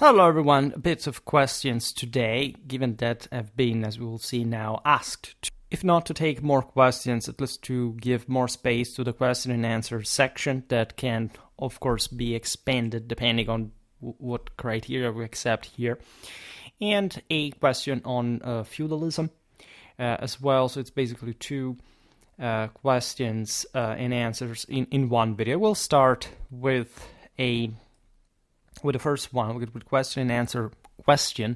Hello everyone, a bit of questions today, given that I've been, as we will see now, asked, if not to take more questions, at least to give more space to the question and answer section that can, of course, be expanded depending on what criteria we accept here, and a question on feudalism as well, so it's basically two questions and answers in one video. We'll start with the first one, with question and answer question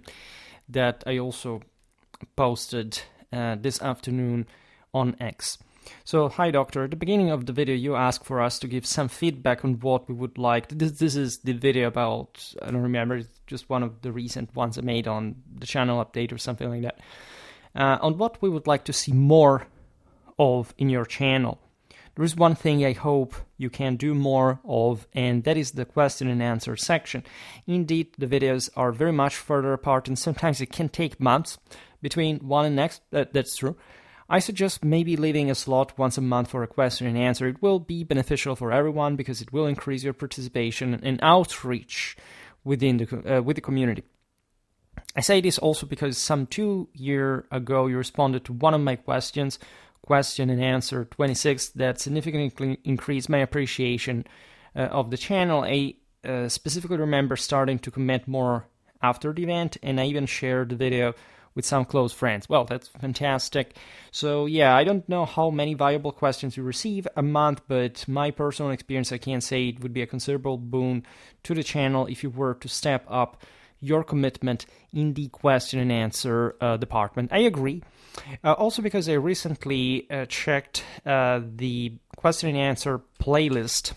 that I also posted this afternoon on X. So, hi doctor, at the beginning of the video you asked for us to give some feedback on what we would like. This is the video about, I don't remember, it's just one of the recent ones I made on the channel update or something like that. On what we would like to see more of in your channel. There is one thing I hope you can do more of, and that is the question and answer section. Indeed, the videos are very much further apart, and sometimes it can take months between one and next. That's true. I suggest maybe leaving a slot once a month for a question and answer. It will be beneficial for everyone because it will increase your participation and outreach within with the community. I say this also because some 2 years ago you responded to one of my questions, question and answer 26, that significantly increased my appreciation of the channel. I specifically remember starting to comment more after the event, and I even shared the video with some close friends. Well, that's fantastic. So yeah, I don't know how many valuable questions you receive a month, but my personal experience, I can say it would be a considerable boon to the channel if you were to step up your commitment in the question and answer department. I agree. Also because I recently checked the question and answer playlist,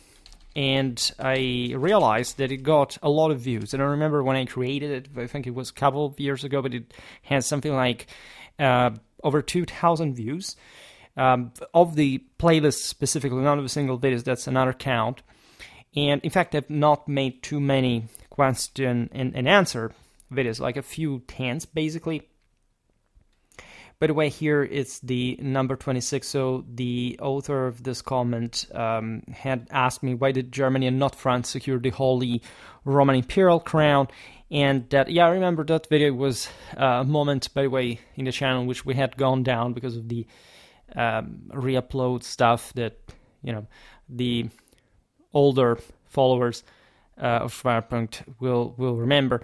and I realized that it got a lot of views. And I remember when I created it, I think it was a couple of years ago, but it has something like over 2,000 views of the playlist specifically, not of a single video. That's another count. And in fact, I've not made too many question and answer videos, like a few tens basically. By the way, here it's the number 26, so the author of this comment had asked me why did Germany and not France secure the Holy Roman Imperial Crown, and that, yeah, I remember that video was a moment, by the way, in the channel which we had gone down because of the re-upload stuff that, you know, the older followers of Schwerpunkt will remember.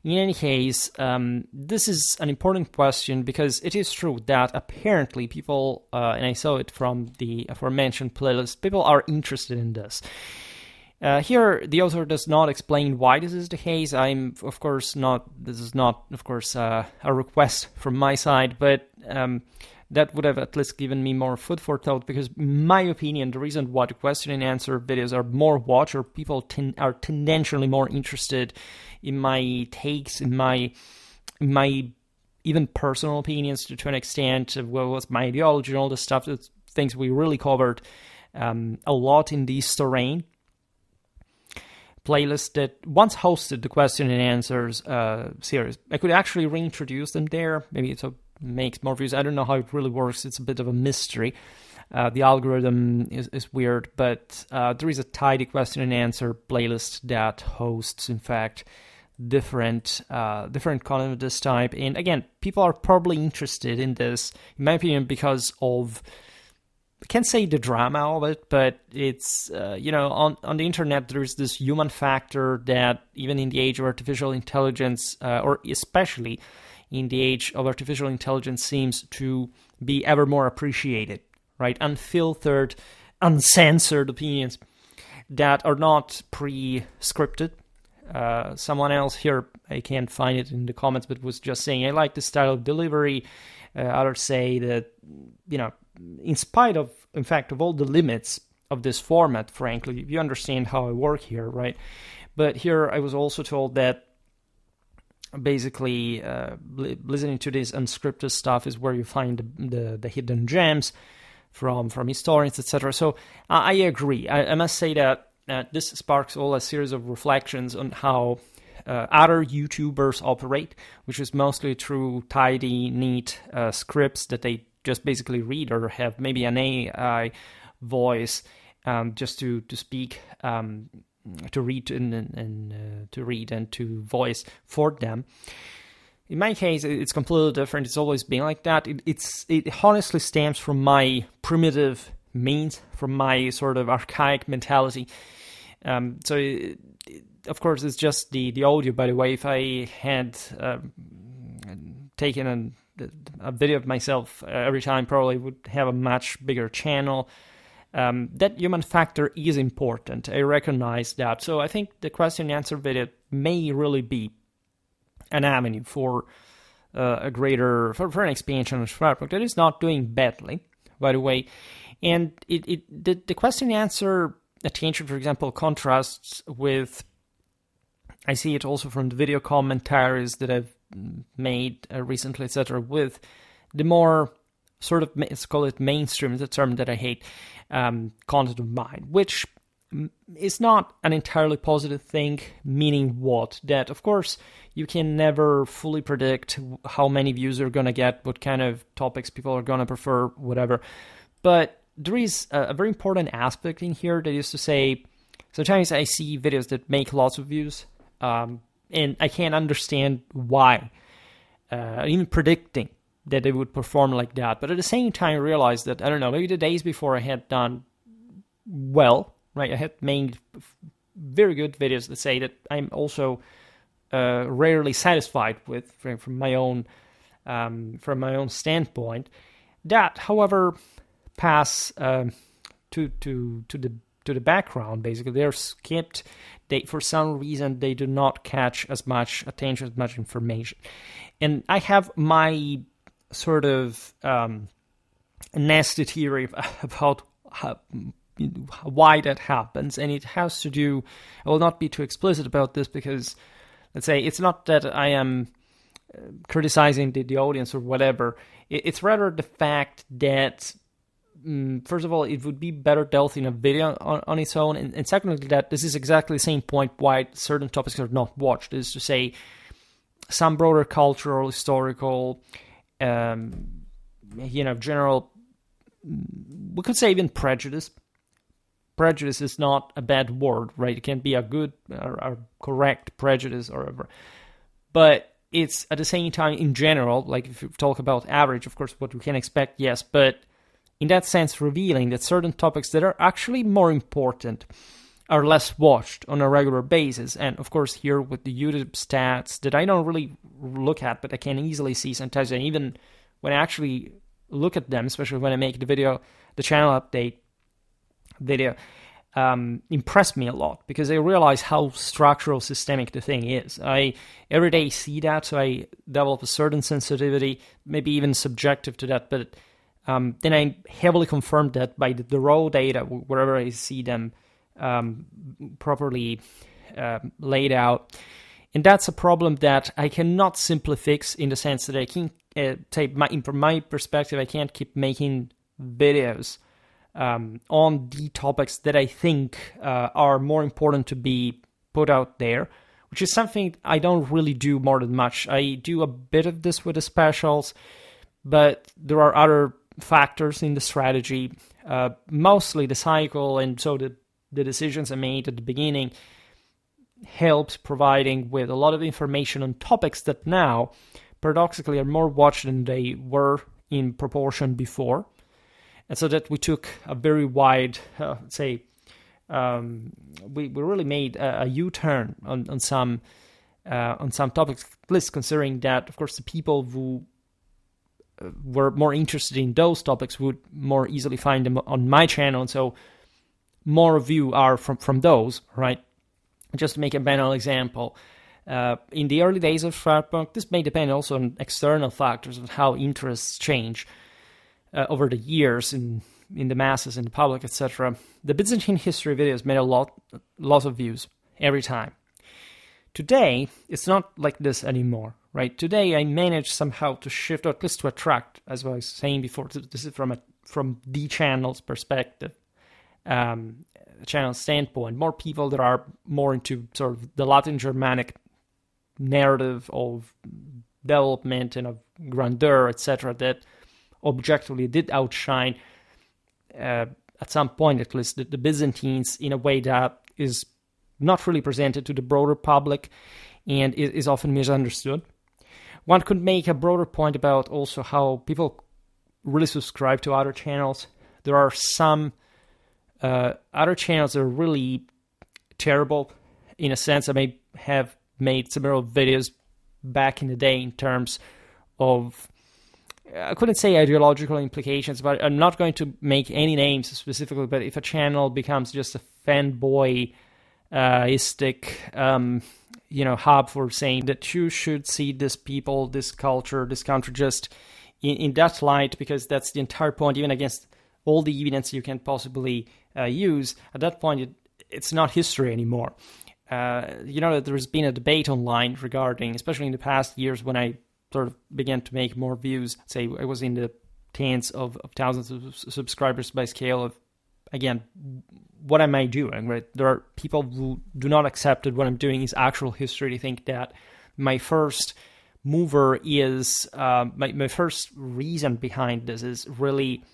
In any case, this is an important question because it is true that apparently people, and I saw it from the aforementioned playlist, people are interested in this. Here, the author does not explain why this is the case. This is not, of course, a request from my side, but that would have at least given me more food for thought, because in my opinion, the reason why the question and answer videos are more watched, or people are tendentially more interested in my takes, in my even personal opinions to an extent of what was my ideology and all the stuff, that's things we really covered a lot in this terrain playlist that once hosted the question and answers series. I could actually reintroduce them there. Maybe it's makes more views. I don't know how it really works. It's a bit of a mystery. The algorithm is weird, but there is a tidy question and answer playlist that hosts, in fact, different content of this type. And again, people are probably interested in this, in my opinion, because of, I can't say the drama of it, but it's, on the internet, there's this human factor that even in the age of artificial intelligence, or especially in the age of artificial intelligence, seems to be ever more appreciated, right? Unfiltered, uncensored opinions that are not pre-scripted. Someone else here, I can't find it in the comments, but was just saying, I like the style of delivery. Others say that, in spite of, in fact, of all the limits of this format, frankly, you understand how I work here, right? But here I was also told that basically listening to this unscripted stuff is where you find the hidden gems from historians, etc. So I agree. I must say that this sparks all a series of reflections on how other YouTubers operate, which is mostly through tidy, neat scripts that they just basically read, or have maybe an AI voice just to speak read and to voice for them. In my case, it's completely different. It's always been like that. It honestly stems from my primitive means, from my sort of archaic mentality. Of course, it's just the audio. By the way, if I had taken a video of myself every time, probably would have a much bigger channel. That human factor is important. I recognize that. So I think the question and answer video may really be an avenue for for an expansion of Schwerpunkt. That is not doing badly, by the way. And the question and answer attention, for example, contrasts with, I see it also from the video commentaries that I've made recently, etc., with the more sort of, let's call it mainstream, the term that I hate, content of mine, which is not an entirely positive thing, meaning what? That, of course, you can never fully predict how many views you're going to get, what kind of topics people are going to prefer, whatever. But there is a very important aspect in here that is to say, sometimes I see videos that make lots of views, and I can't understand why, even predicting that they would perform like that. But at the same time, I realized that, I don't know, maybe the days before I had done well, right? I had made very good videos that say that I'm also rarely satisfied with from my own standpoint. That, however, pass to the background. Basically, they're skipped. For some reason, they do not catch as much attention, as much information. And I have my sort of nasty theory about why that happens, and it has to do, I will not be too explicit about this because, let's say, it's not that I am criticizing the audience or whatever. It's rather the fact that, first of all, it would be better dealt in a video on its own, and secondly, that this is exactly the same point why certain topics are not watched, is to say, some broader cultural, historical, general, we could say even prejudice. Prejudice is not a bad word, right? It can be a good or correct prejudice or whatever. But it's at the same time, in general, like if you talk about average, of course, what we can expect, yes, but in that sense, revealing that certain topics that are actually more important are less watched on a regular basis. And of course, here with the YouTube stats that I don't really look at, but I can easily see sometimes, and even when I actually look at them, especially when I make the channel update video, impress me a lot because I realize how structural, systemic the thing is. I every day see that, so I develop a certain sensitivity, maybe even subjective to that, but then I heavily confirm that by the raw data, wherever I see them properly laid out. And that's a problem that I cannot simply fix, in the sense that I can from my perspective, I can't keep making videos on the topics that I think are more important to be put out there, which is something I don't really do more than much. I do a bit of this with the specials, but there are other factors in the strategy, mostly the cycle, and so the decisions I made at the beginning helped providing with a lot of information on topics that now, paradoxically, are more watched than they were in proportion before. And so that we took a very wide, we really made a U-turn on some topics, at least considering that, of course, the people who were more interested in those topics would more easily find them on my channel, and so more of you are from those, right? Just to make a banal example, in the early days of Schwerpunkt, this may depend also on external factors of how interests change over the years in the masses, in the public, etc. The Byzantine history videos made lots of views every time. Today, it's not like this anymore, right? Today, I managed somehow to shift, or at least to attract, as I was saying before, this is from the channel's perspective, channel standpoint, more people that are more into sort of the Latin Germanic narrative of development and of grandeur, etc., that objectively did outshine, at some point at least, the Byzantines in a way that is not really presented to the broader public and is often misunderstood. One could make a broader point about also how people really subscribe to other channels. There are some other channels that are really terrible in a sense. I may have made several videos back in the day in terms of, I couldn't say ideological implications, but I'm not going to make any names specifically, but if a channel becomes just a fanboy hub for saying that you should see this people, this culture, this country just in that light, because that's the entire point, even against all the evidence you can possibly use, at that point it's not history anymore. There's been a debate online regarding, especially in the past years when I sort of began to make more views, say I was in the tens of thousands of subscribers by scale of, again, what am I doing, right? There are people who do not accept that what I'm doing is actual history. They think that my first mover is, my first reason behind this is really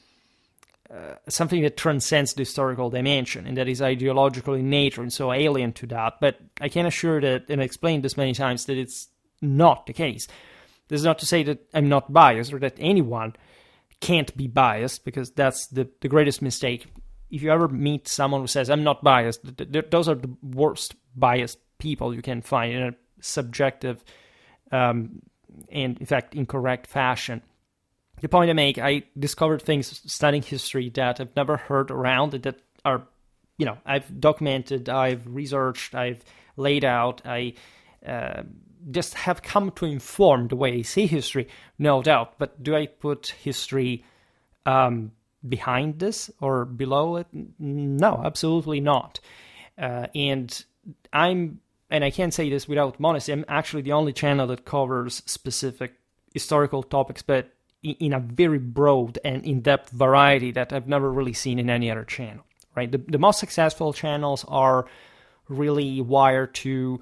something that transcends the historical dimension and that is ideological in nature and so alien to that. But I can assure that, and I explained this many times, that it's not the case. This is not to say that I'm not biased or that anyone can't be biased, because that's the greatest mistake. If you ever meet someone who says, I'm not biased, those are the worst biased people you can find in a subjective and, in fact, incorrect fashion. The point I make, I discovered things studying history that I've never heard around, that are, I've documented, I've researched, I've laid out, I just have come to inform the way I see history, no doubt. But do I put history behind this or below it? No, absolutely not. And I can't say this without modesty, I'm actually the only channel that covers specific historical topics, but in a very broad and in-depth variety that I've never really seen in any other channel, right? The most successful channels are really wired to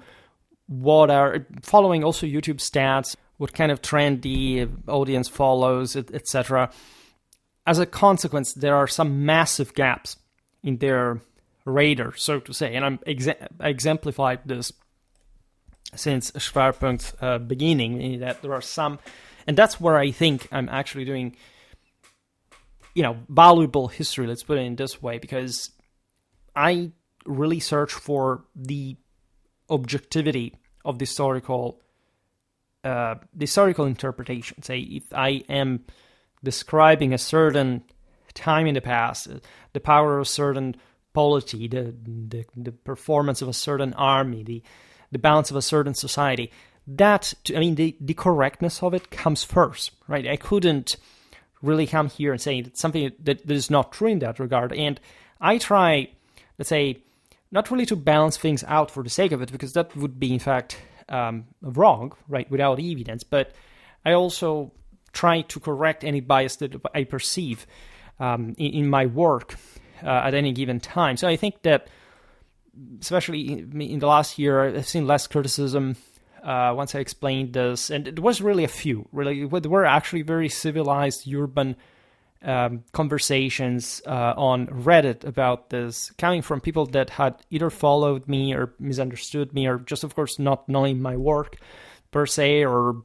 what are following also YouTube stats, what kind of trend the audience follows, etc. As a consequence, there are some massive gaps in their radar, so to say, and I exemplified this since Schwerpunkt beginning, in that there are some, and that's where I think I'm actually doing, valuable history, let's put it in this way, because I really search for the objectivity of the historical interpretation. Say, if I am describing a certain time in the past, the power of a certain polity, the performance of a certain army, the balance of a certain society, the correctness of it comes first, right? I couldn't really come here and say it's something that is not true in that regard. And I try, let's say, not really to balance things out for the sake of it, because that would be, in fact, wrong, right, without evidence. But I also try to correct any bias that I perceive in my work at any given time. So I think that, especially in the last year, I've seen less criticism once I explained this. And it was really a few. Really, there were actually very civilized urban conversations on Reddit about this, coming from people that had either followed me or misunderstood me, or just, of course, not knowing my work per se, or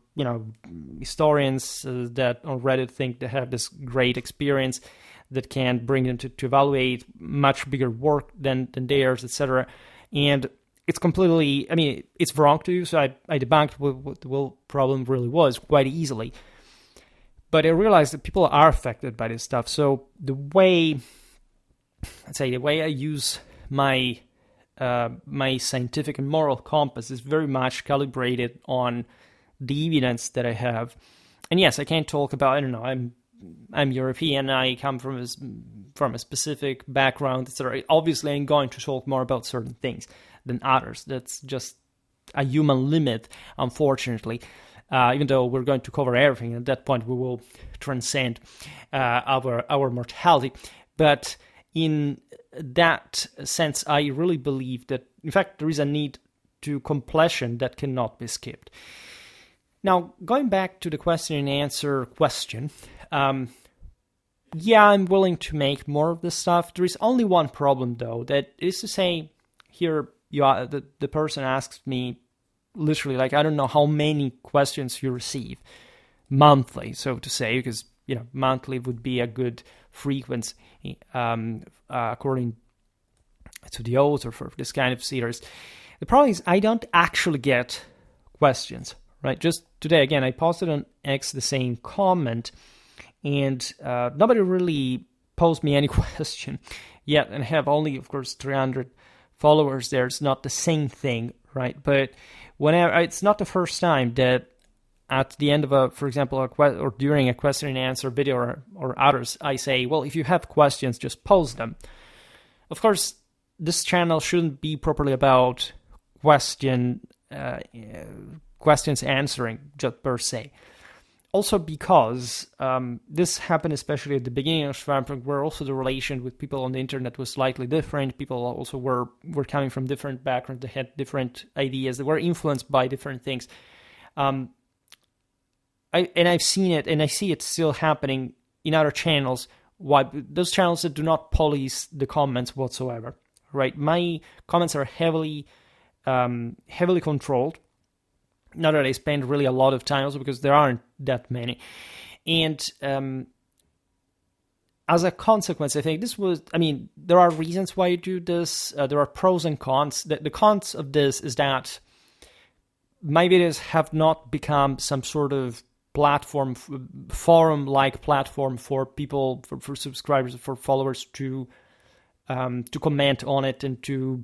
historians that on Reddit think they have this great experience that can bring them to evaluate much bigger work than theirs, etc. And it's completely, it's wrong to do, so I debunked what the problem really was quite easily. But I realized that people are affected by this stuff. So the way I use my my scientific and moral compass is very much calibrated on the evidence that I have. And yes, I can't talk about, I'm European, I come from a specific background, etc. Obviously, I'm going to talk more about certain things than others. That's just a human limit, unfortunately. Even though we're going to cover everything, at that point we will transcend our mortality. But in that sense, I really believe that, in fact, there is a need to completion that cannot be skipped. Now, going back to the question and answer question, I'm willing to make more of this stuff. There is only one problem, though, that is to say, here the person asks me literally, like, I don't know how many questions you receive monthly, so to say, because, monthly would be a good frequency according to the author for this kind of series. The problem is I don't actually get questions, right? Just today, again, I posted on X the same comment, and nobody really posed me any question yet, and I have only, of course, 300 followers there. It's not the same thing, right? But whenever, it's not the first time that at the end of for example, or during a question and answer video or others, I say, well, if you have questions, just post them. Of course, this channel shouldn't be properly about questions answering just per se. Also because this happened especially at the beginning of Schwerpunkt, where also the relation with people on the internet was slightly different. People also were coming from different backgrounds, they had different ideas, they were influenced by different things. I've seen it, and I see it still happening in other channels. Why? Those channels that do not police the comments whatsoever, right? My comments are heavily controlled. Not that I spend really a lot of time, also because there aren't that many. And as a consequence, I think there are reasons why you do this. There are pros and cons. The cons of this is that my videos have not become some sort of platform, forum-like platform for people, for subscribers, for followers to comment on it and to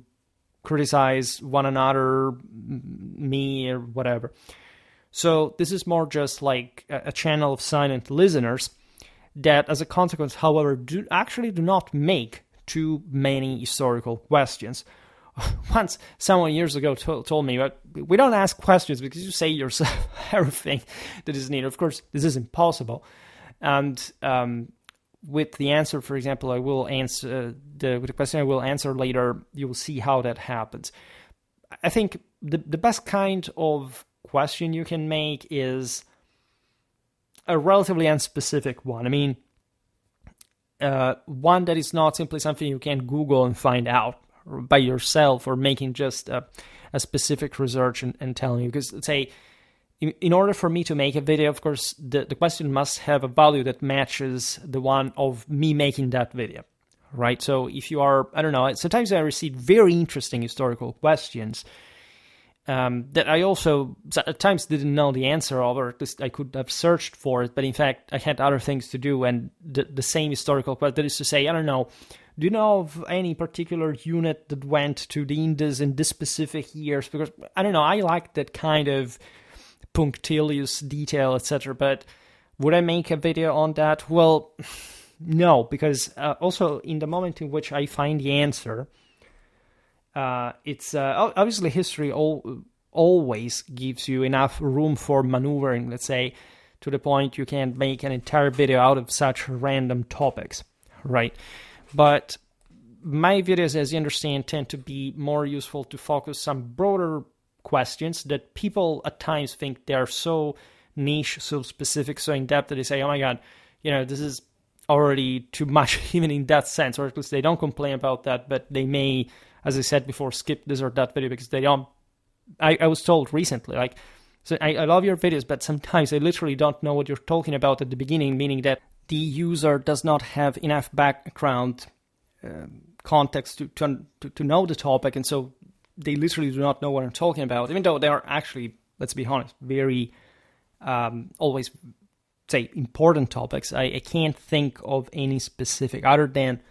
criticize one another, me, or whatever. So this is more just like a channel of silent listeners that, as a consequence, however, do not make too many historical questions. Once someone years ago told me, we don't ask questions because you say yourself everything that is needed. Of course, this is impossible. And with the answer, for example, I will answer with the question I will answer later, you will see how that happens. I think the best kind of question you can make is a relatively unspecific one. I mean, one that is not simply something you can Google and find out by yourself, or making just a specific research and telling you. Because, let's say, in order for me to make a video, of course, the question must have a value that matches the one of me making that video, right? So if you are, I don't know, sometimes I receive very interesting historical questions that I also at times didn't know the answer of, or at least I could have searched for it, but in fact I had other things to do, and the same historical question, that is to say, I don't know, do you know of any particular unit that went to the Indus in this specific years? Because, I don't know, I like that kind of punctilious detail, etc. But would I make a video on that? Well, no, because also in the moment in which I find the answer, it's obviously history always gives you enough room for maneuvering, let's say, to the point you can make an entire video out of such random topics, right? But my videos, as you understand, tend to be more useful to focus some broader questions that people at times think they are so niche, so specific, so in-depth that they say, oh my God, this is already too much, even in that sense, or at least they don't complain about that, but they may, as I said before, skip this or that video because they don't. I was told recently, like, so I love your videos, but sometimes I literally don't know what you're talking about at the beginning, meaning that the user does not have enough background context to know the topic, and so they literally do not know what I'm talking about, even though they are actually, let's be honest, very always, say, important topics. I can't think of any specific, other than,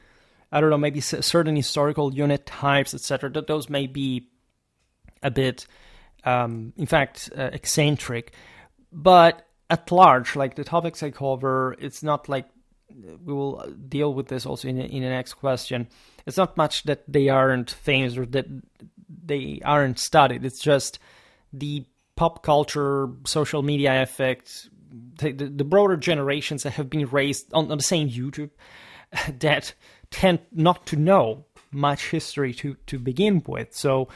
I don't know, maybe certain historical unit types, etc. That those may be a bit, in fact, eccentric, but at large, like the topics I cover, it's not like, we will deal with this also in the next question. It's not much that they aren't famous or that they aren't studied. It's just the pop culture, social media effect, the broader generations that have been raised on the same YouTube that tend not to know much history to begin with. So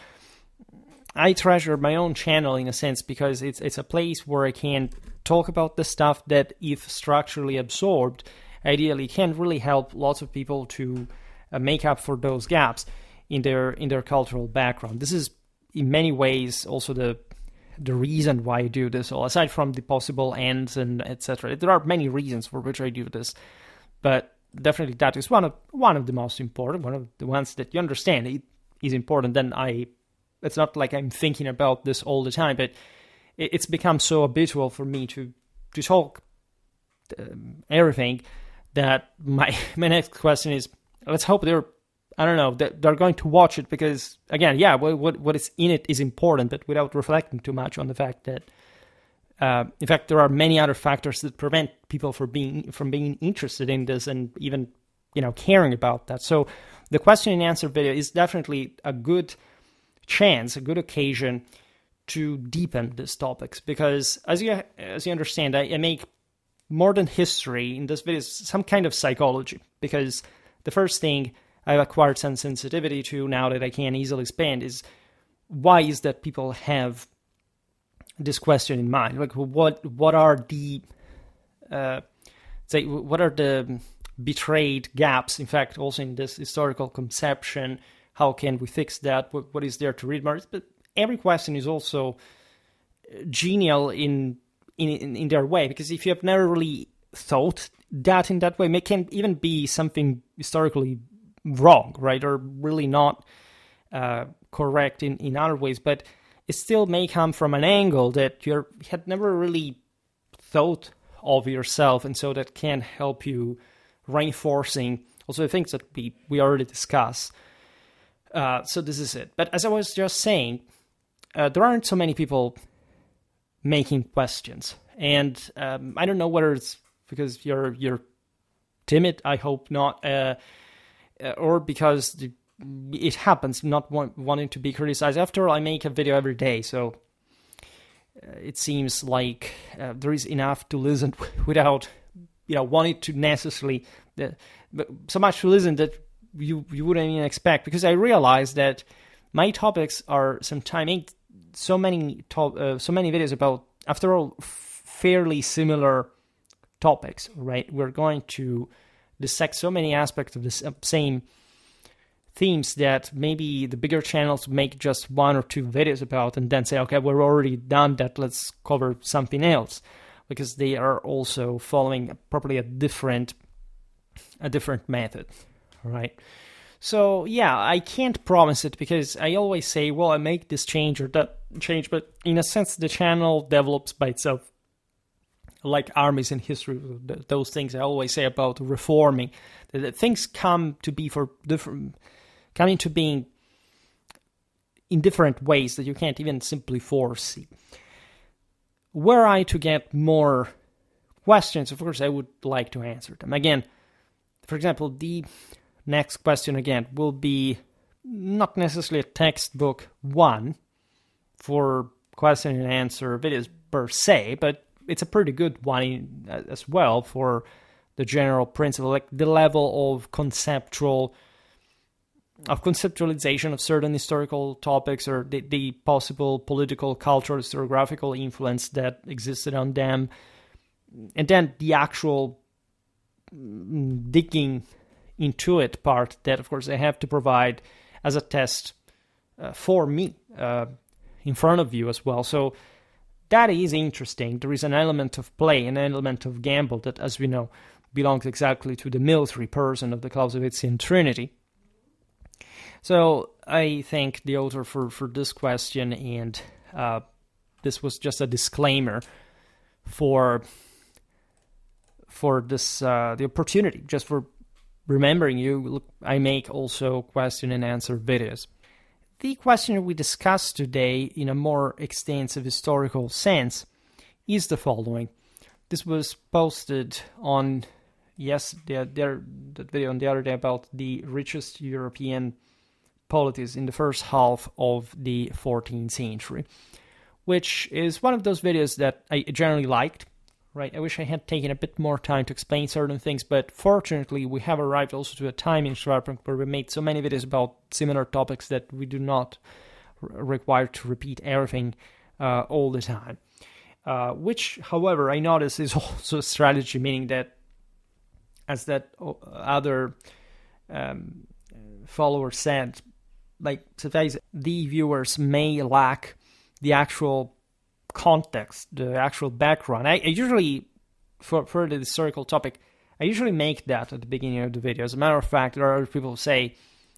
I treasure my own channel in a sense because it's a place where I can talk about the stuff that, if structurally absorbed, ideally can really help lots of people to make up for those gaps. in their cultural background. This is in many ways also the reason why I do this. So aside from the possible ends and etc., there are many reasons for which I do this, but definitely that is one of the most important, one of the ones that you understand it is important. Then it's not like I'm thinking about this all the time, but it's become so habitual for me to talk everything that my next question is, let's hope they're going to watch it, because again, yeah, what is in it is important, but without reflecting too much on the fact that in fact there are many other factors that prevent people from being interested in this and even caring about that. So the question and answer video is definitely a good chance, a good occasion to deepen these topics, because as you understand, I make more than history in this video, some kind of psychology, because the first thing I've acquired some sensitivity to now that I can easily expand is why is that people have this question in mind? Like, what are the what are the betrayed gaps? In fact, also in this historical conception, how can we fix that? What is there to read more? But every question is also genial in their way, because if you have never really thought that in that way, it can even be something historically wrong, right, or really not correct in other ways, but it still may come from an angle that you had never really thought of yourself, and so that can help you reinforcing also the things that we already discussed. So this is it. But as I was just saying, there aren't so many people making questions, and I don't know whether it's because you're timid, I hope not, or because it happens, not wanting to be criticized. After all, I make a video every day, so it seems like there is enough to listen without wanting to necessarily so much to listen that you wouldn't even expect, because I realize that my topics are sometimes so many videos about, after all, fairly similar topics, right? We're going to dissect so many aspects of the same themes that maybe the bigger channels make just one or two videos about and then say, okay, we're already done that, let's cover something else, because they are also following probably a different method, right? So yeah, I can't promise it, because I always say, well, I make this change or that change, but in a sense the channel develops by itself, like armies in history, those things I always say about reforming, that things come into being in different ways that you can't even simply foresee. Were I to get more questions, of course I would like to answer them. Again, for example, the next question again will be not necessarily a textbook one for question and answer videos per se, but it's a pretty good one as well for the general principle, like the level of conceptualization of certain historical topics, or the possible political, cultural, historiographical influence that existed on them, and then the actual digging into it part that, of course, I have to provide as a test for me in front of you as well. So that is interesting. There is an element of play, an element of gamble that, as we know, belongs exactly to the military person of the Clausewitzian Trinity. So I thank the author for this question, and this was just a disclaimer for this the opportunity, just for remembering you. Look, I make also question and answer videos. The question we discussed today in a more extensive historical sense is the following. This was posted on that video on the other day about the richest European polities in the first half of the 14th century, which is one of those videos that I generally liked, right? I wish I had taken a bit more time to explain certain things, but fortunately we have arrived also to a time in Schwerpunkt where we made so many videos about similar topics that we do not require to repeat everything all the time. Which, however, I notice is also a strategy, meaning that, as that other follower said, like sometimes the viewers may lack the actual context, the actual background. I usually, for the historical topic, I usually make that at the beginning of the video. As a matter of fact, there are people who say,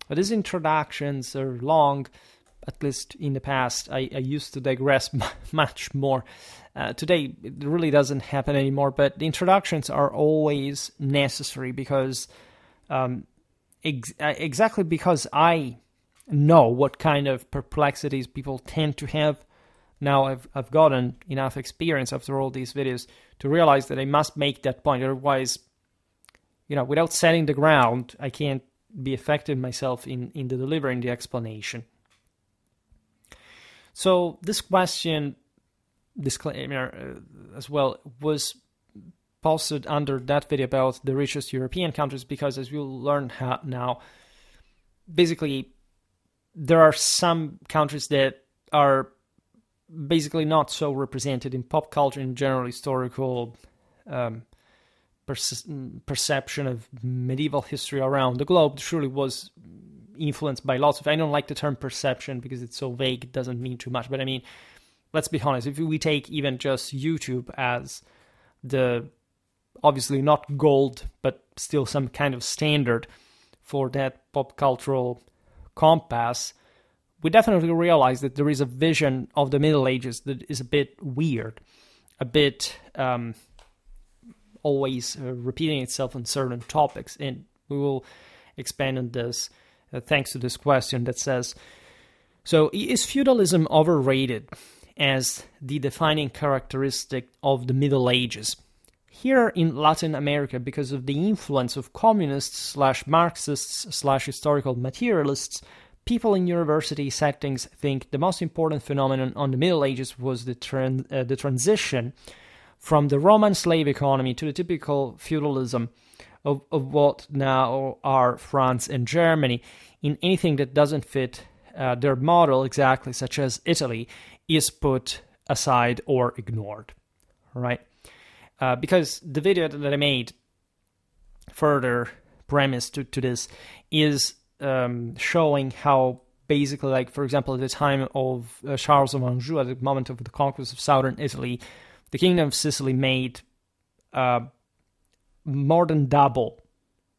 well, these introductions are long. At least in the past, I used to digress much more. Today, it really doesn't happen anymore, but the introductions are always necessary because exactly because I know what kind of perplexities people tend to have. Now I've gotten enough experience after all these videos to realize that I must make that point. Otherwise, without setting the ground, I can't be effective myself in the delivering the explanation. So this question, disclaimer as well, was posted under that video about the richest European countries because, as we'll learn now, basically there are some countries that are basically not so represented in pop culture and general historical perception of medieval history around the globe. Surely was influenced by lots of, I don't like the term perception because it's so vague, it doesn't mean too much, but I mean, let's be honest, if we take even just YouTube as the, obviously not gold, but still some kind of standard for that pop cultural compass, we definitely realize that there is a vision of the Middle Ages that is a bit weird, a bit always repeating itself on certain topics, and we will expand on this thanks to this question that says, so is feudalism overrated as the defining characteristic of the Middle Ages? Here in Latin America, because of the influence of communists/Marxists/historical materialists, people in university settings think the most important phenomenon on the Middle Ages was the transition from the Roman slave economy to the typical feudalism of what now are France and Germany. In anything that doesn't fit their model exactly, such as Italy, is put aside or ignored, right? Because the video that I made, further premise to this, is showing how basically, like, for example, at the time of Charles of Anjou, at the moment of the conquest of southern Italy, the Kingdom of Sicily made more than double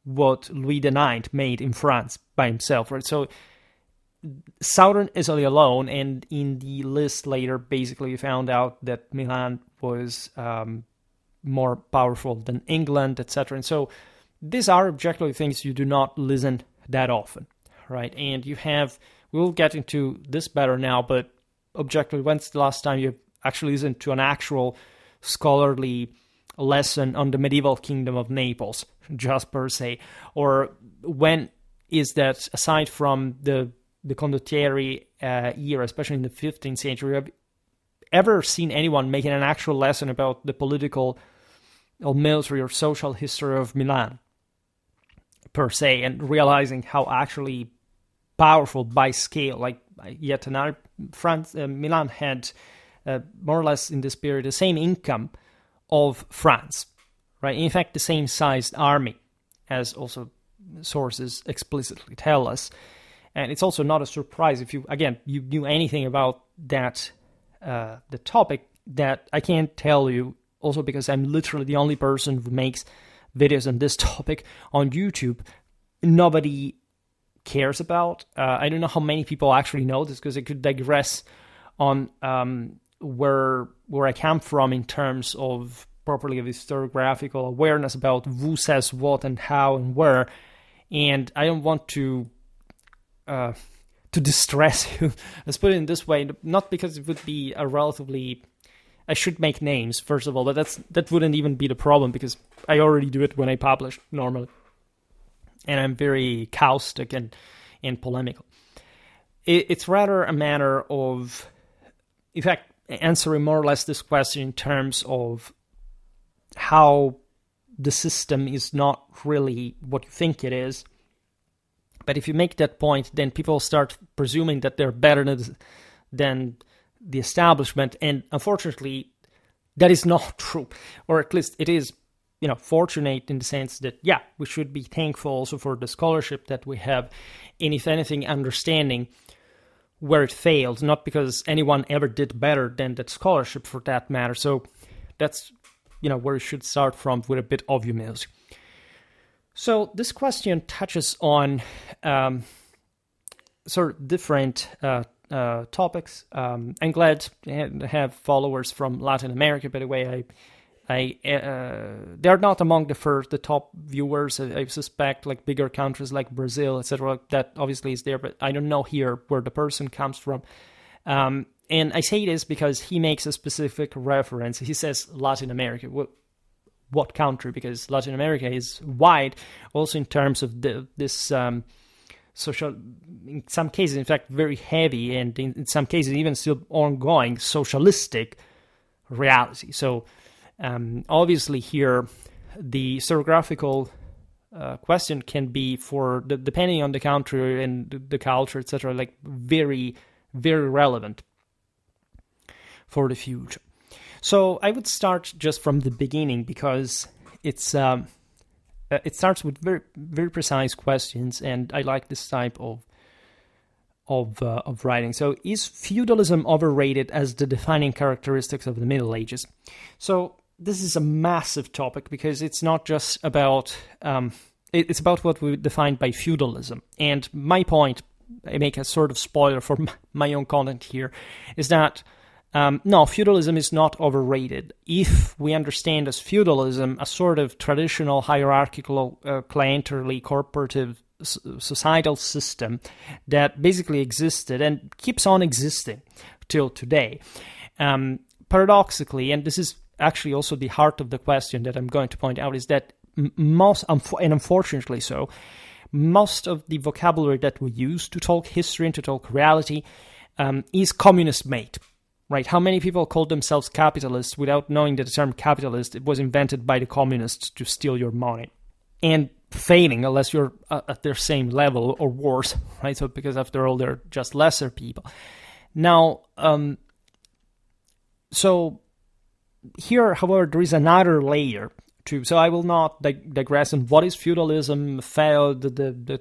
what Louis IX made in France by himself, right? So southern Italy alone, and in the list later, basically you found out that Milan was more powerful than England, etc. And so these are objectively things you do not listen that often, right? And you have, we'll get into this better now, but objectively, when's the last time you actually listened to an actual scholarly lesson on the medieval kingdom of Naples, just per se? Or when is that, aside from the condottieri era, especially in the 15th century, have you ever seen anyone making an actual lesson about the political or military or social history of Milan, per se, and realizing how actually powerful by scale, like yet another, Milan had more or less in this period the same income of France, right? In fact, the same sized army, as also sources explicitly tell us. And it's also not a surprise if you knew anything about that, the topic, that I can't tell you, also because I'm literally the only person who makes videos on this topic on YouTube. Nobody cares about. I don't know how many people actually know this, because I could digress on where I come from in terms of properly of historiographical awareness about who says what and how and where, and I don't want to distress you. Let's put it in this way, not because it would be a relatively, I should make names first of all, but that wouldn't even be the problem, because I already do it when I publish normally, and I'm very caustic and polemical. It's rather a matter of, in fact, answering more or less this question in terms of how the system is not really what you think it is. But if you make that point, then people start presuming that they're better than the establishment, and unfortunately, that is not true, or at least it is fortunate in the sense that, yeah, we should be thankful also for the scholarship that we have, and if anything, understanding where it failed, not because anyone ever did better than that scholarship for that matter. So that's, where you should start from, with a bit of humility. So this question touches on sort of different topics. I'm glad to have followers from Latin America, by the way. They're not among the top viewers. I suspect like bigger countries like Brazil, etc. That obviously is there, but I don't know here where the person comes from. And I say this because he makes a specific reference. He says Latin America. What country? Because Latin America is wide, also in terms of this social, in some cases, in fact, very heavy, and in some cases even still ongoing socialistic reality. So obviously here, the historiographical question can be depending on the country and the culture, etc., like very, very relevant for the future. So I would start just from the beginning, because it starts with very, very precise questions, and I like this type of writing. So, is feudalism overrated as the defining characteristics of the Middle Ages? So this is a massive topic, because it's not just about it's about what we define by feudalism. And my point, I make a sort of spoiler for my own content here, is that no, feudalism is not overrated. If we understand as feudalism a sort of traditional hierarchical, clienterly, corporative societal system that basically existed and keeps on existing till today. Paradoxically, and this is actually also the heart of the question that I'm going to point out, is that most, and unfortunately so, most of the vocabulary that we use to talk history and to talk reality is communist-made. Right? How many people call themselves capitalists without knowing that the term capitalist, it was invented by the communists to steal your money, and failing unless you're at their same level or worse, right? So because after all, they're just lesser people. Now, so here, however, there is another layer too. So I will not digress on what is feudalism, the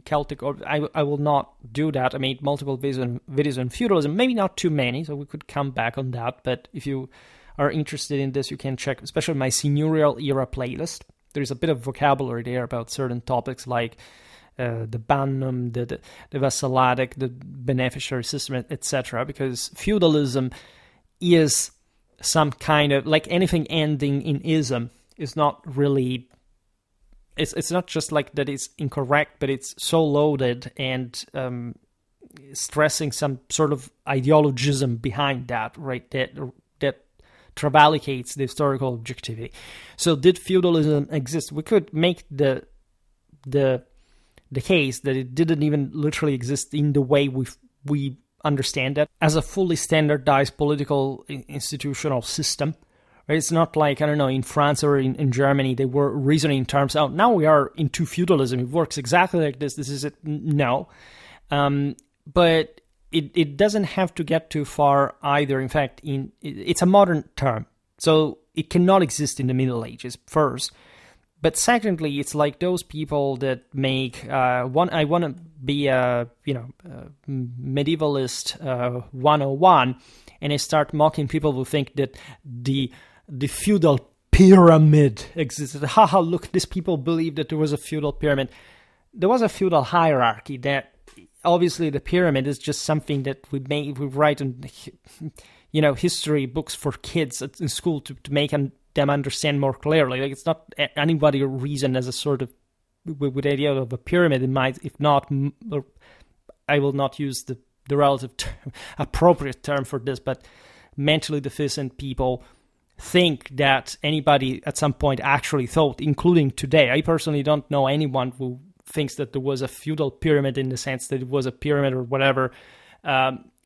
Celtic, or I will not do that. I made multiple videos on feudalism, maybe not too many, so we could come back on that. But if you are interested in this, you can check, especially my seigneurial era playlist. There's a bit of vocabulary there about certain topics like the bannum, the vassalatic, the beneficiary system, etc. Because feudalism is some kind of, like anything ending in ism, is not really, it's not just like that it's incorrect, but it's so loaded and stressing some sort of ideologism behind that, right? That travalicates the historical objectivity. So did feudalism exist? We could make the case that it didn't even literally exist in the way we understand it as a fully standardized political institutional system. Right? It's not like, I don't know, in France or in Germany, they were reasoning in terms, oh, now we are into feudalism. It works exactly like this. This is it. No. But it doesn't have to get too far either. In fact, it's a modern term. So it cannot exist in the Middle Ages, first. But secondly, it's like those people that make I want to be a medievalist 101, and I start mocking people who think that the feudal pyramid existed. Haha, look, these people believe that there was a feudal pyramid. There was a feudal hierarchy. That obviously the pyramid is just something that we write in history books for kids in school to make them understand more clearly. Like, it's not anybody reason as a sort of with the idea of a pyramid in mind. If not, I will not use the relative appropriate term for this, but mentally deficient people think that anybody at some point actually thought, including today. I personally don't know anyone who thinks that there was a feudal pyramid in the sense that it was a pyramid or whatever.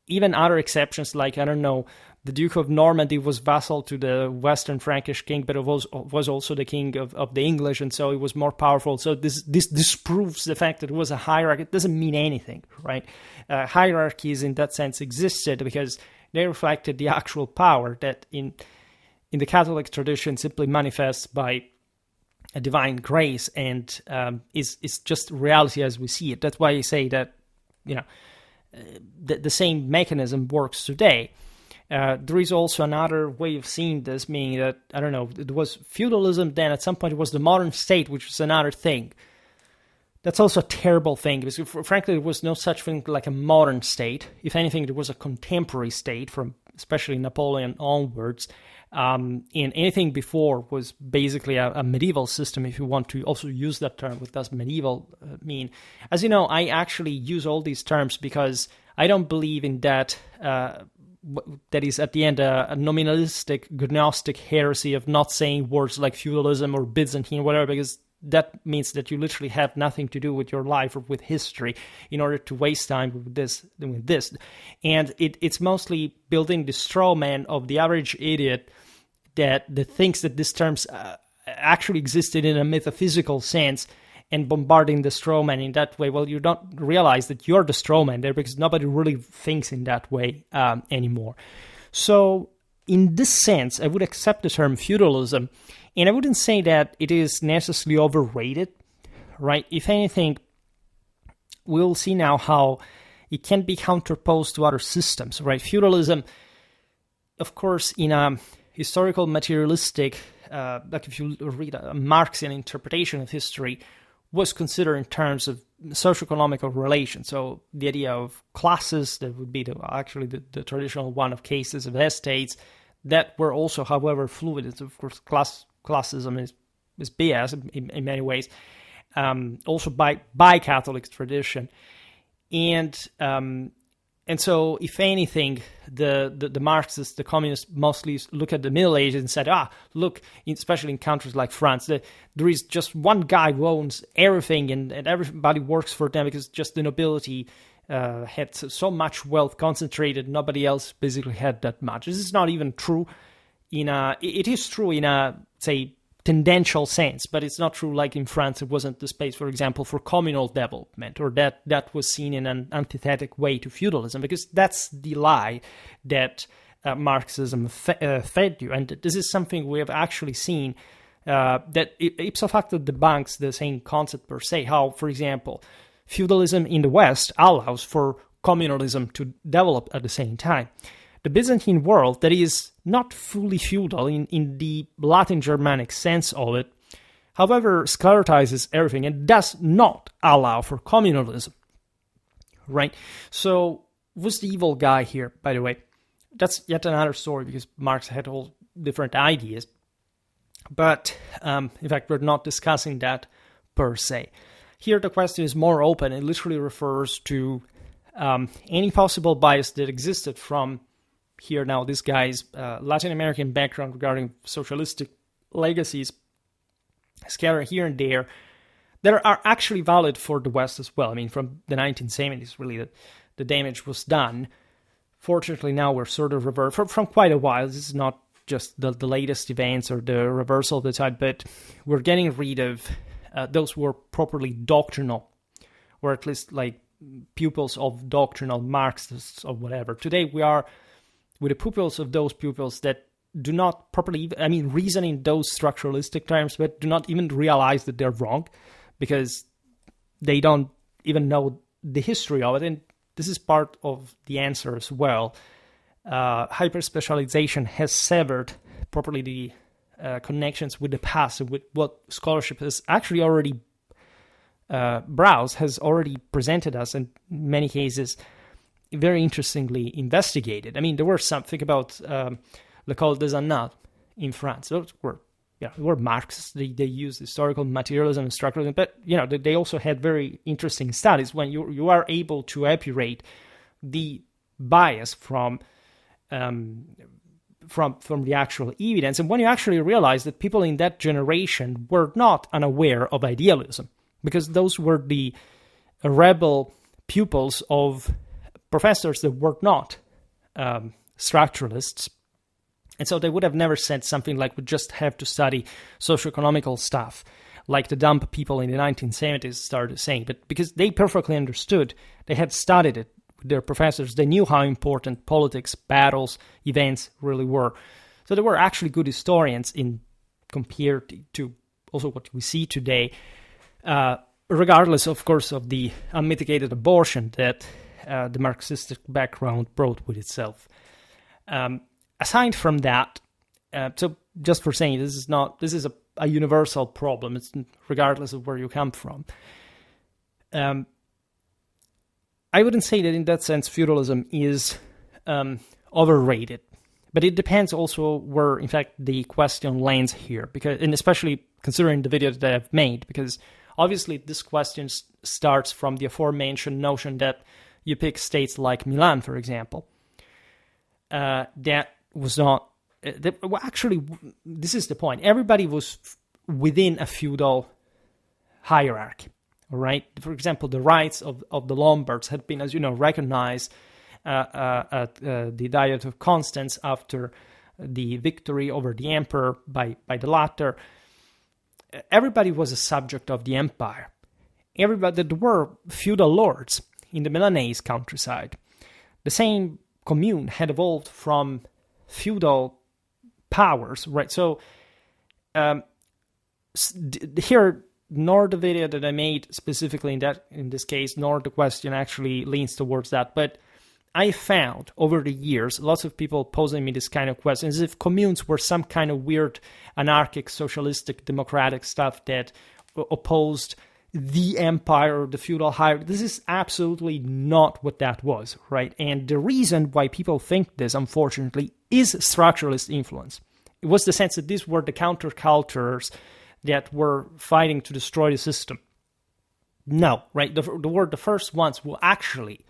Even other exceptions, like, I don't know, the Duke of Normandy was vassal to the Western Frankish king, but it was also the king of the English, and so it was more powerful. So this disproves the fact that it was a hierarchy. It doesn't mean anything, right? Hierarchies in that sense existed because they reflected the actual power that in the Catholic tradition simply manifests by a divine grace and is just reality as we see it. That's why I say that, the same mechanism works today. There is also another way of seeing this, meaning that, I don't know, it was feudalism, then at some point it was the modern state, which is another thing. That's also a terrible thing, because frankly, there was no such thing like a modern state. If anything, there was a contemporary state from especially Napoleon onwards. And anything before was basically a medieval system, if you want to also use that term. What does medieval mean? As you know, I actually use all these terms because I don't believe in that. That is, at the end, a nominalistic, Gnostic heresy of not saying words like feudalism or Byzantine or whatever, because that means that you literally have nothing to do with your life or with history in order to waste time with this. And it's mostly building the straw man of the average idiot that thinks that these terms actually existed in a metaphysical sense, and bombarding the straw man in that way. Well, you don't realize that you're the straw man there, because nobody really thinks in that way anymore. So in this sense, I would accept the term feudalism, and I wouldn't say that it is necessarily overrated, right? If anything, we'll see now how it can be counterposed to other systems, right? Feudalism, of course, in a historical materialistic, like if you read a Marxian interpretation of history, was considered in terms of socio-economical relations. So the idea of classes, that would be the traditional one of cases of estates, that were also, however, fluid. It's, of course, classism is BS in many ways, also by Catholic tradition. And so, if anything, the Marxists, the communists, mostly look at the Middle Ages and said, look, especially in countries like France, there is just one guy who owns everything, and everybody works for them, because just the nobility had so much wealth concentrated, nobody else basically had that much. This is not even true. It is true in a, say, tendential sense, but it's not true like in France. It wasn't the space, for example, for communal development, or that was seen in an antithetic way to feudalism, because that's the lie that Marxism fed you. And this is something we have actually seen that ipso facto debunks the same concept per se. How, for example, feudalism in the West allows for communalism to develop at the same time. The Byzantine world, that is not fully feudal in the Latin Germanic sense of it, however, sclerotizes everything and does not allow for communalism, right? So, who's the evil guy here, by the way? That's yet another story, because Marx had all different ideas. But, in fact, we're not discussing that per se. Here, the question is more open. It literally refers to any possible bias that existed from here now this guy's Latin American background regarding socialistic legacies scattered here and there that are actually valid for the West as well. I mean, from the 1970s, really, the damage was done. Fortunately, now we're sort of reversed from quite a while. This is not just the latest events or the reversal of the tide, but we're getting rid of those who were properly doctrinal, or at least like pupils of doctrinal Marxists or whatever. Today, we are with the pupils of those pupils that do not properly, reason in those structuralistic terms, but do not even realize that they're wrong, because they don't even know the history of it. And this is part of the answer as well. Hyper-specialization has severed properly the connections with the past, and with what scholarship has actually already browsed, has already presented us, in many cases, very interestingly investigated. I mean, there were some, think about L'École des Annales in France. Those were Marxists. They used historical materialism and structuralism, but they also had very interesting studies when you are able to epurate the bias from the actual evidence, and when you actually realize that people in that generation were not unaware of idealism, because those were the rebel pupils of professors that were not structuralists. And so they would have never said something like, we just have to study socioeconomical stuff, like the dumb people in the 1970s started saying. But because they perfectly understood, they had studied it with their professors, they knew how important politics, battles, events really were. So they were actually good historians compared to also what we see today, regardless, of course, of the unmitigated abortion that the Marxistic background brought with itself. Aside from that, so just for saying, this is a universal problem. It's regardless of where you come from. I wouldn't say that in that sense feudalism is overrated, but it depends also where, in fact, the question lands here, because, and especially considering the video that I've made, because obviously this question starts from the aforementioned notion that you pick states like Milan, for example. That was not... well, actually, this is the point. Everybody was within a feudal hierarchy, all right? For example, the rights of the Lombards had been, as you know, recognized at the Diet of Constance after the victory over the emperor by the latter. Everybody was a subject of the empire. There were feudal lords in the Milanese countryside. The same commune had evolved from feudal powers, right? So here, nor the video that I made specifically in this case, nor the question actually leans towards that. But I found over the years lots of people posing me this kind of question, as if communes were some kind of weird anarchic, socialistic, democratic stuff that opposed the empire or the feudal hierarchy. This is absolutely not what that was, right? And the reason why people think this, unfortunately, is structuralist influence. It was the sense that these were the countercultures that were fighting to destroy the system. No, right? They were the first ones who actually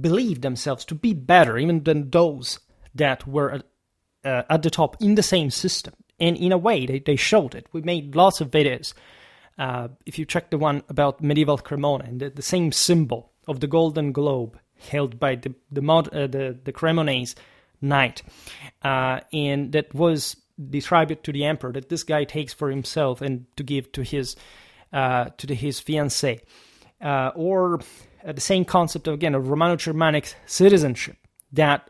believed themselves to be better even than those that were at the top in the same system. And in a way, they showed it. We made lots of videos. If you check the one about medieval Cremona, and the same symbol of the golden globe held by the Cremonese knight, and that was the tribute to the emperor that this guy takes for himself and to give to his fiancée, or the same concept of, again, of Romano-Germanic citizenship that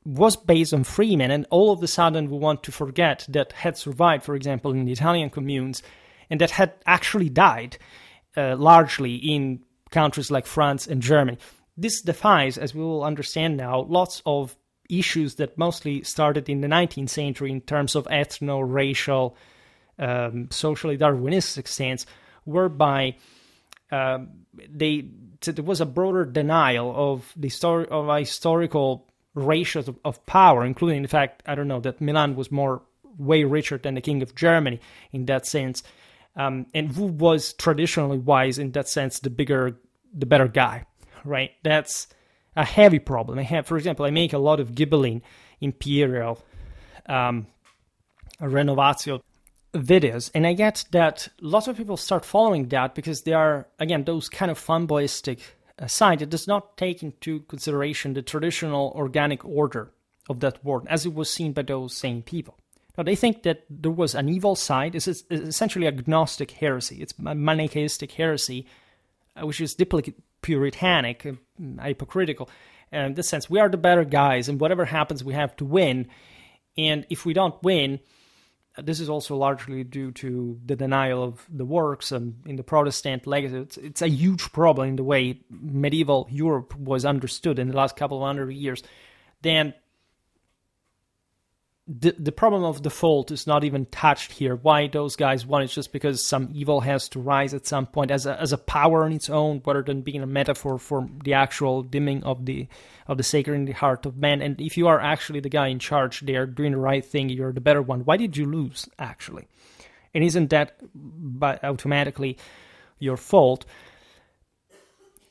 was based on freemen, and all of a sudden we want to forget that had survived, for example, in the Italian communes, and that had actually died largely in countries like France and Germany. This defies, as we will understand now, lots of issues that mostly started in the 19th century in terms of ethno-racial, socially Darwinistic stance, whereby there was a broader denial of the historical ratios of power, including the fact, I don't know, that Milan was way richer than the King of Germany in that sense, and who was traditionally wise in that sense, the better guy, right? That's a heavy problem. For example, I make a lot of Ghibelline Imperial Renovatio videos, and I get that lots of people start following that because they are, again, those kind of fanboyistic side that does not take into consideration the traditional organic order of that world as it was seen by those same people. Now, they think that there was an evil side. It's essentially agnostic heresy. It's a Manichaeistic heresy, which is deeply puritanic, hypocritical. In this sense, we are the better guys, and whatever happens, we have to win. And if we don't win, this is also largely due to the denial of the works and in the Protestant legacy. It's a huge problem in the way medieval Europe was understood in the last couple of hundred years. Then the problem of default is not even touched here. Why those guys want it just because some evil has to rise at some point as a power on its own, rather than being a metaphor for the actual dimming of the sacred in the heart of man. And if you are actually the guy in charge there doing the right thing, you're the better one. Why did you lose, actually? And isn't that automatically your fault?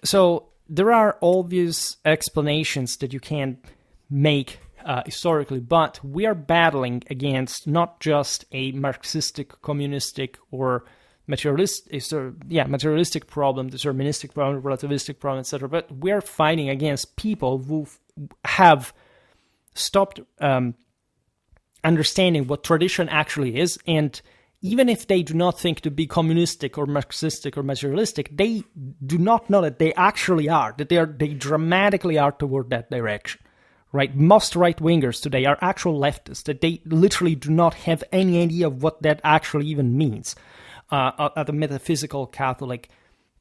So there are obvious explanations that you can make historically, but we are battling against not just a Marxistic, communistic, or materialistic problem, deterministic problem, relativistic problem, etc. But we are fighting against people who have stopped understanding what tradition actually is, and even if they do not think to be communistic or Marxistic or materialistic, they do not know that they actually are, that they dramatically are toward that direction. right? Most right-wingers today are actual leftists, that they literally do not have any idea of what that actually even means at a metaphysical Catholic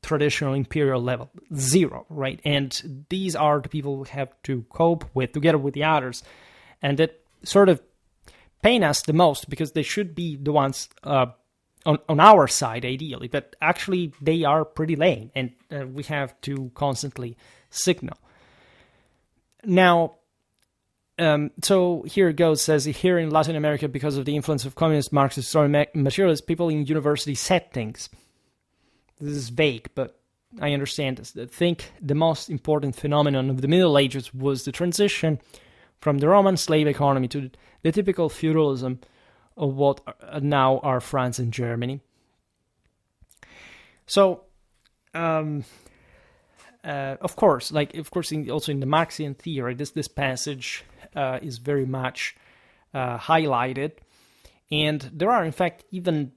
traditional imperial level. Zero, right? And these are the people who have to cope with, together with the others, and that sort of pain us the most, because they should be the ones on our side, ideally, but actually they are pretty lame, and we have to constantly signal. Now, so here it goes, says, here in Latin America, because of the influence of communist, Marxist, or materialists, people in university settings, this is vague, but I understand this, think the most important phenomenon of the Middle Ages was the transition from the Roman slave economy to the typical feudalism of what now are France and Germany. So, of course, also in the Marxian theory, this passage is very much highlighted, and there are in fact even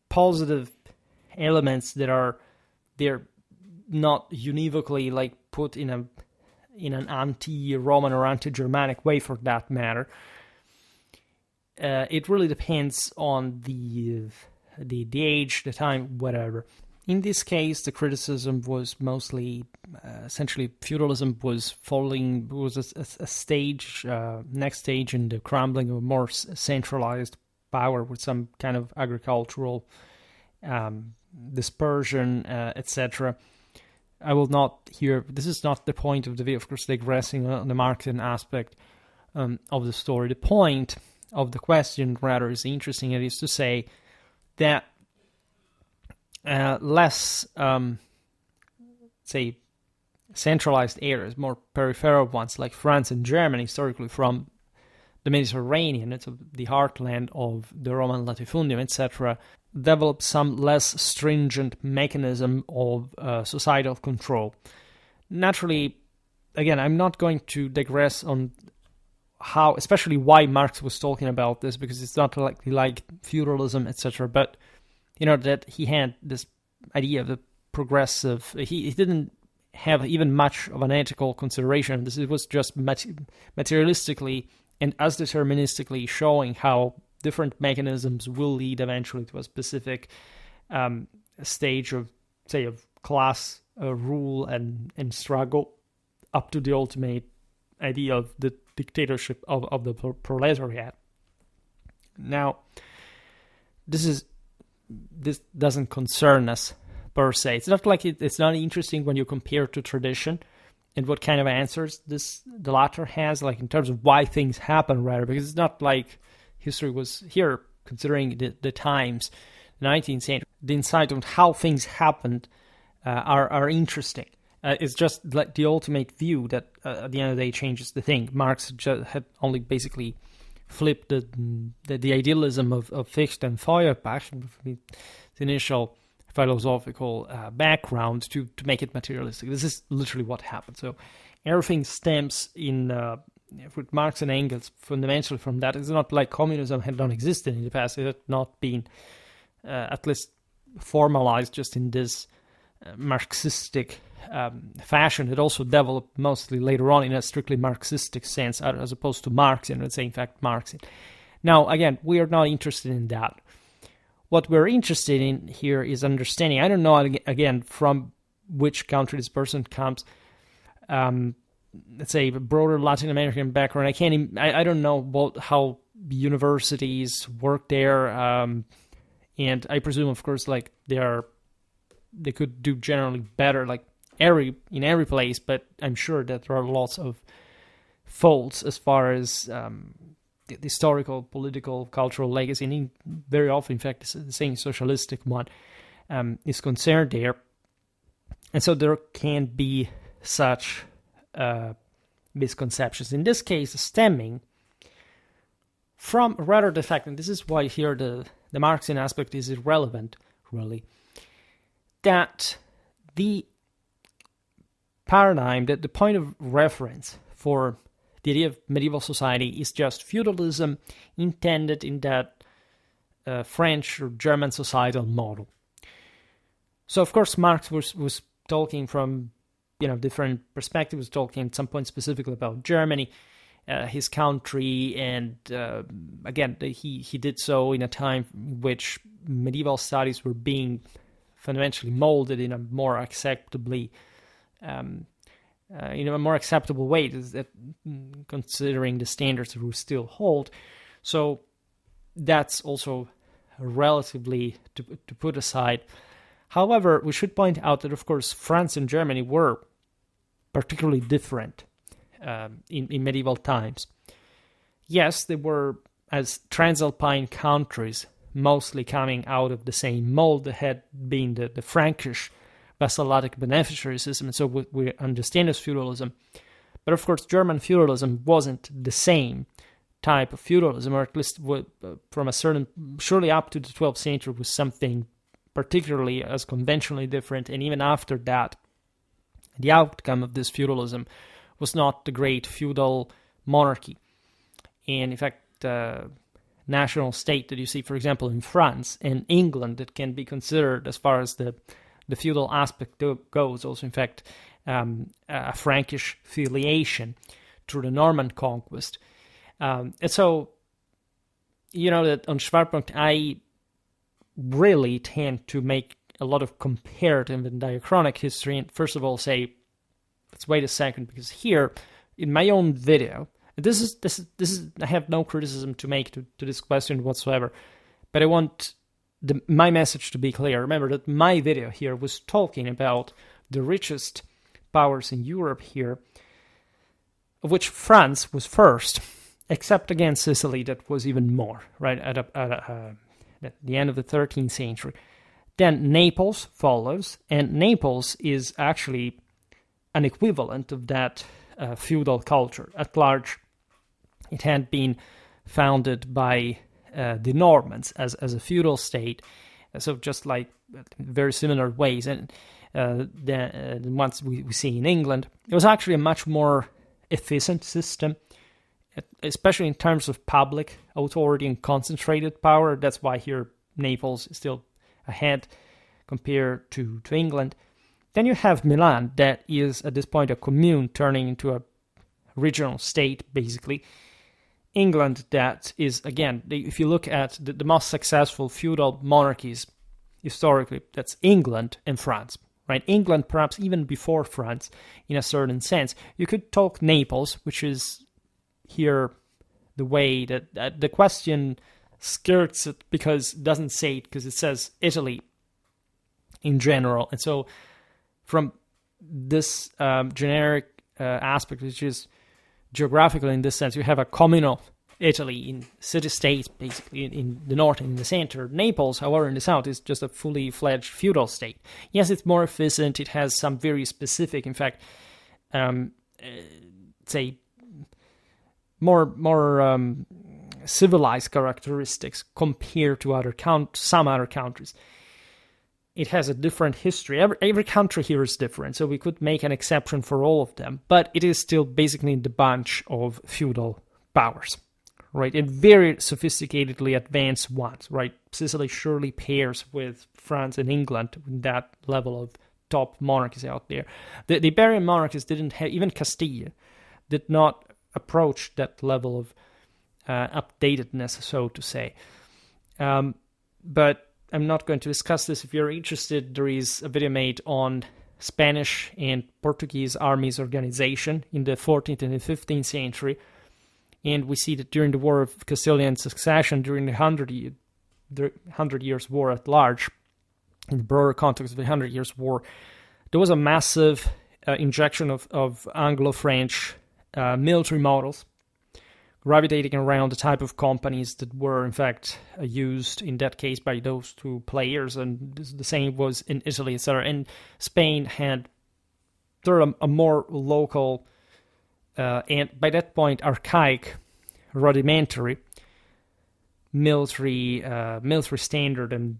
positive elements that they're not univocally like put in an anti-Roman or anti-Germanic way, for that matter. It really depends on the age, the time, whatever. In this case, the criticism was mostly, essentially, feudalism was a stage, next stage in the crumbling of a more centralized power with some kind of agricultural dispersion, etc. I will not here, this is not the point of the video, of course, digressing on the Marxian aspect of the story. The point of the question, rather, is interesting. It is to say that less, say, centralized areas, more peripheral ones, like France and Germany, historically from the Mediterranean, it's the heartland of the Roman latifundium, etc., developed some less stringent mechanism of societal control. Naturally, again, I'm not going to digress on how, especially why Marx was talking about this, because it's not like feudalism, etc., but that he had this idea of the progressive, he didn't have even much of an ethical consideration. It was just materialistically and as deterministically showing how different mechanisms will lead eventually to a specific stage of, say, of class rule and struggle, up to the ultimate idea of the dictatorship of the proletariat. Now, this doesn't concern us per se. It's not like it's not interesting when you compare to tradition and what kind of answers the latter has, like in terms of why things happen, rather, because it's not like history was here, considering the times, the 19th century. The insight on how things happened are interesting. It's just like the ultimate view that at the end of the day changes the thing. Marx had only basically flipped the idealism of Fichte and Feuerbach, the initial philosophical background, to make it materialistic. This is literally what happened. So everything stems with Marx and Engels fundamentally from that. It's not like communism had not existed in the past. It had not been at least formalized just in this Marxistic fashion. It also developed mostly later on in a strictly Marxistic sense, as opposed to Marxian, let's say, in fact, Marxian. Now, again, we are not interested in that. What we're interested in here is understanding. I don't know, again, from which country this person comes. Let's say, a broader Latin American background. I don't know about how universities work there, and I presume, of course, like they could do generally better, like in every place. But I'm sure that there are lots of faults as far as the historical, political, cultural legacy, and very often, in fact, the same socialistic one is concerned there, and so there can be such misconceptions. In this case, stemming from rather the fact, and this is why here the Marxian aspect is irrelevant, really, that the paradigm, that the point of reference for the idea of medieval society is just feudalism intended in that French or German societal model. So, of course, Marx was talking from different perspectives, talking at some point specifically about Germany, his country, and again, he did so in a time in which medieval studies were being fundamentally molded in a more acceptably in a more acceptable way, considering the standards that we still hold. So that's also relatively to put aside. However, we should point out that, of course, France and Germany were particularly different in medieval times. Yes, they were, as Transalpine countries, mostly coming out of the same mold that had been the Frankish vassalic beneficiary system, and so we understand as feudalism. But of course, German feudalism wasn't the same type of feudalism, or at least from a certain, surely up to the 12th century, was something particularly as conventionally different, and even after that, the outcome of this feudalism was not the great feudal monarchy. And in fact, national state that you see, for example, in France and England, that can be considered, as far as the feudal aspect goes, also in fact a Frankish filiation through the Norman conquest. And so, that on Schwerpunkt, I really tend to make a lot of comparative and diachronic history, and first of all say, let's wait a second, because here, in my own video, this is I have no criticism to make to this question whatsoever, but I want my message to be clear. Remember that my video here was talking about the richest powers in Europe here, of which France was first, except against Sicily, that was even more, right, at the end of the 13th century. Then Naples follows, and Naples is actually an equivalent of that feudal culture. At large, it had been founded by the Normans as a feudal state, so just like very similar ways, and the ones we see in England. It was actually a much more efficient system, especially in terms of public authority and concentrated power. That's why here Naples is still ahead compared to England. Then you have Milan, that is at this point a commune turning into a regional state, basically. England, that is, again, if you look at the most successful feudal monarchies historically, that's England and France, right? England perhaps even before France in a certain sense. You could talk Naples, which is here the way that the question skirts it because it doesn't say it, because it says Italy in general. And so from this generic aspect, which is geographical in this sense, you have a communal Italy in city-states, basically in the north and in the center. Naples, however, in the south is just a fully fledged feudal state. Yes, it's more efficient. It has some very specific, in fact, say, more civilized characteristics compared to some other countries. It has a different history. Every country here is different, so we could make an exception for all of them, but it is still basically in the bunch of feudal powers, right? And very sophisticatedly advanced ones, right? Sicily surely pairs with France and England with that level of top monarchies out there. The Iberian monarchies didn't have, even Castile did not approach that level of updatedness, so to say. But I'm not going to discuss this. If you're interested, there is a video made on Spanish and Portuguese armies organization in the 14th and the 15th century. And we see that during the War of Castilian Succession, during the 100 Years' War at large, in the broader context of the 100 Years' War, there was a massive injection of Anglo-French military models, gravitating around the type of companies that were, in fact, used in that case by those two players, and the same was in Italy, etc. And Spain had sort of a more local, and by that point, archaic, rudimentary military standard and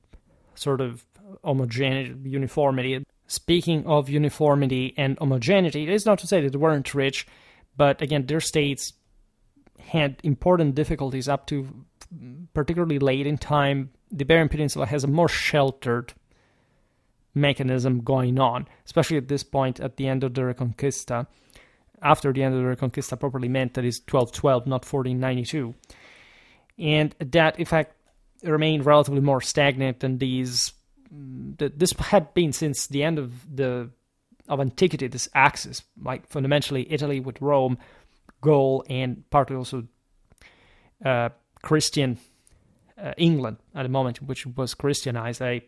sort of homogeneity, uniformity. Speaking of uniformity and homogeneity, it is not to say that they weren't rich, but again, their states had important difficulties up to particularly late in time. The Iberian Peninsula has a more sheltered mechanism going on, especially at this point at the end of the Reconquista. after the end of the Reconquista properly meant that is 1212, not 1492. And that, in fact, remained relatively more stagnant than these. This had been since the end of antiquity, this axis, like fundamentally Italy with Rome, Gaul, and partly also Christian England at the moment, which was Christianized. I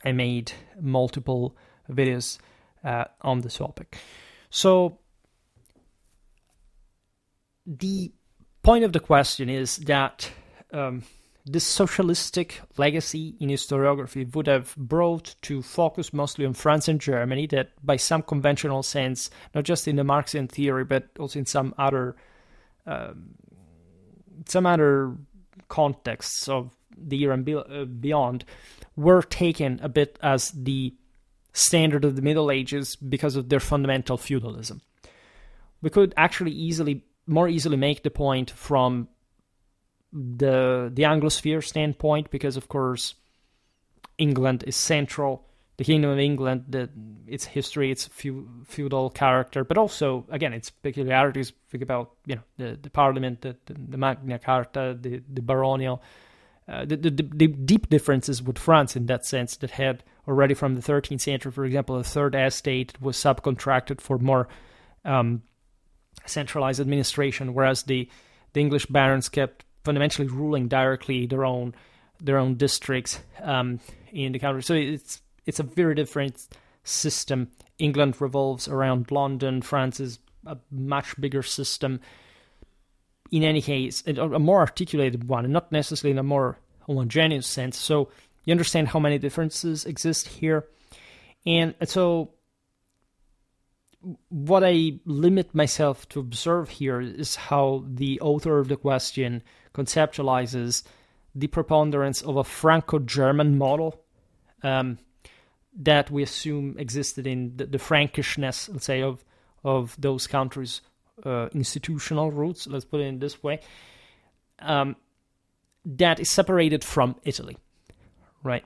made multiple videos on this topic. So the point of the question is that this socialistic legacy in historiography would have brought to focus mostly on France and Germany, that by some conventional sense, not just in the Marxian theory, but also in some other contexts of the year and beyond, were taken a bit as the standard of the Middle Ages because of their fundamental feudalism. We could actually more easily make the point from the Anglosphere standpoint, because of course England is central. The Kingdom of England, its history, its feudal character, but also again its peculiarities. Think about the Parliament, the Magna Carta, the baronial, the deep differences with France in that sense, that had already from the 13th century, for example, a third estate was subcontracted for more centralized administration, whereas the English barons kept fundamentally ruling directly their own districts in the country. So it's a very different system. England revolves around London. France is a much bigger system. In any case, a more articulated one, and not necessarily in a more homogeneous sense. So you understand how many differences exist here. And so what I limit myself to observe here is how the author of the question conceptualizes the preponderance of a Franco-German model that we assume existed in the Frankishness, let's say, of those countries' institutional roots, let's put it in this way, that is separated from Italy, right?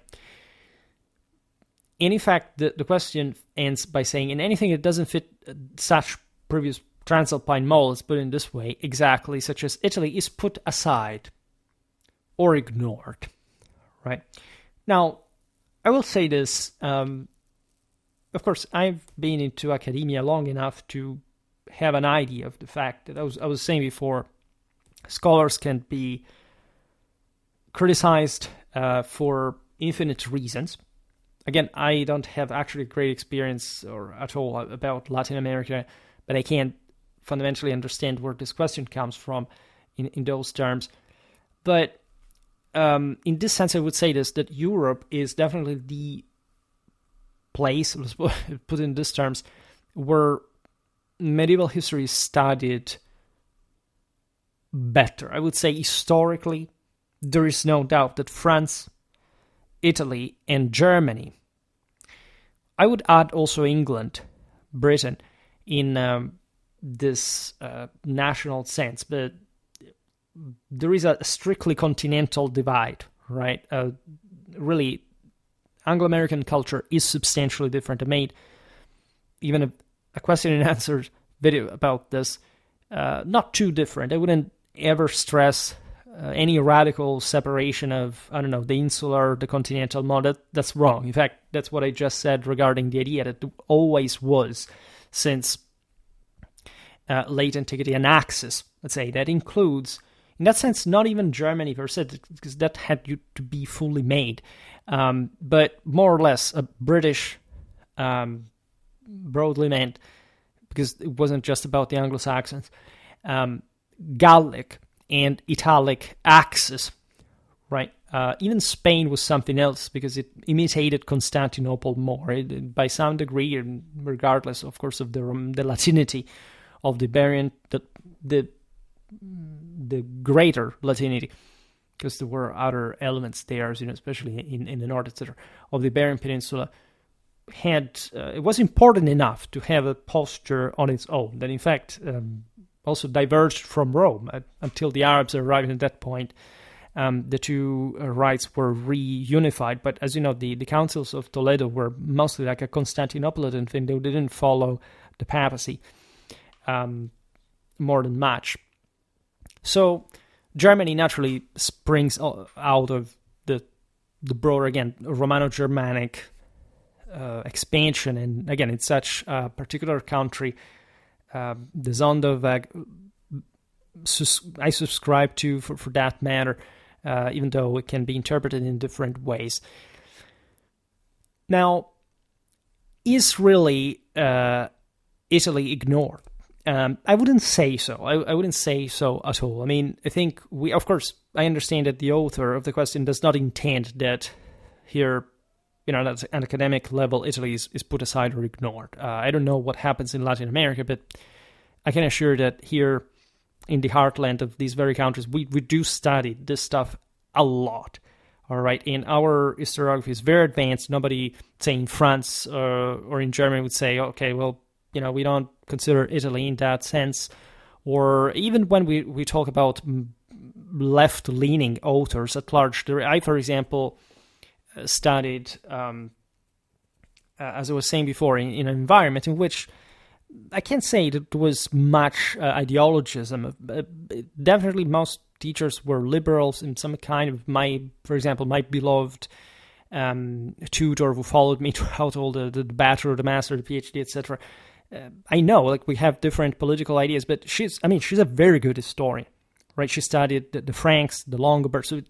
And in fact, the question ends by saying, in anything that doesn't fit such previous Transalpine model, let's put it in this way, exactly, such as Italy, is put aside or ignored, right? Now, I will say this, of course, I've been into academia long enough to have an idea of the fact that I was saying before, scholars can be criticized for infinite reasons. Again, I don't have actually great experience or at all about Latin America, but I can't fundamentally understand where this question comes from in those terms. But in this sense, I would say this, that Europe is definitely the place, let's put it in these terms, where medieval history is studied better. I would say historically, there is no doubt that France, Italy, and Germany, I would add also England, Britain, in this national sense, but there is a strictly continental divide, right? Really, Anglo-American culture is substantially different. I made even a question and answer video about this. Not too different. I wouldn't ever stress any radical separation of, the insular, the continental model. That's wrong. In fact, that's what I just said regarding the idea that it always was, since late antiquity, an axis, let's say, that includes, in that sense, not even Germany per se, because that had to be fully made, but more or less a British, broadly meant, because it wasn't just about the Anglo-Saxons, Gallic and Italic axis, right? Even Spain was something else because it imitated Constantinople more, by some degree, and regardless, of course, of the Latinity of the Iberian, the greater Latinity, because there were other elements there, especially in the north, etc., of the Iberian Peninsula, it was important enough to have a posture on its own that, in fact, also diverged from Rome until the Arabs arrived at that point. The two rites were reunified, but as you know, the councils of Toledo were mostly like a Constantinopolitan thing. They didn't follow the papacy. more than match. So Germany naturally springs out of the broader, again, Romano-Germanic expansion, and again, it's such a particular country. The Sonderweg I subscribe to for that matter, even though it can be interpreted in different ways. Now, is really Italy ignored? I wouldn't say so. I wouldn't say so at all. I mean, I think of course, I understand that the author of the question does not intend that here, at an academic level, Italy is put aside or ignored. I don't know what happens in Latin America, but I can assure that here in the heartland of these very countries, we do study this stuff a lot. All right, and our historiography is very advanced. Nobody, say in France or in Germany, would say, okay, well, we don't consider Italy in that sense. Or even when we talk about left-leaning authors at large, I, for example, studied, as I was saying before, in an environment in which I can't say that there was much ideologism. Definitely most teachers were liberals in some kind of for example, my beloved tutor who followed me throughout all the bachelor, the master, the PhD, etc. I know, we have different political ideas, but she's a very good historian, right? She studied the Franks, the Longobards. So,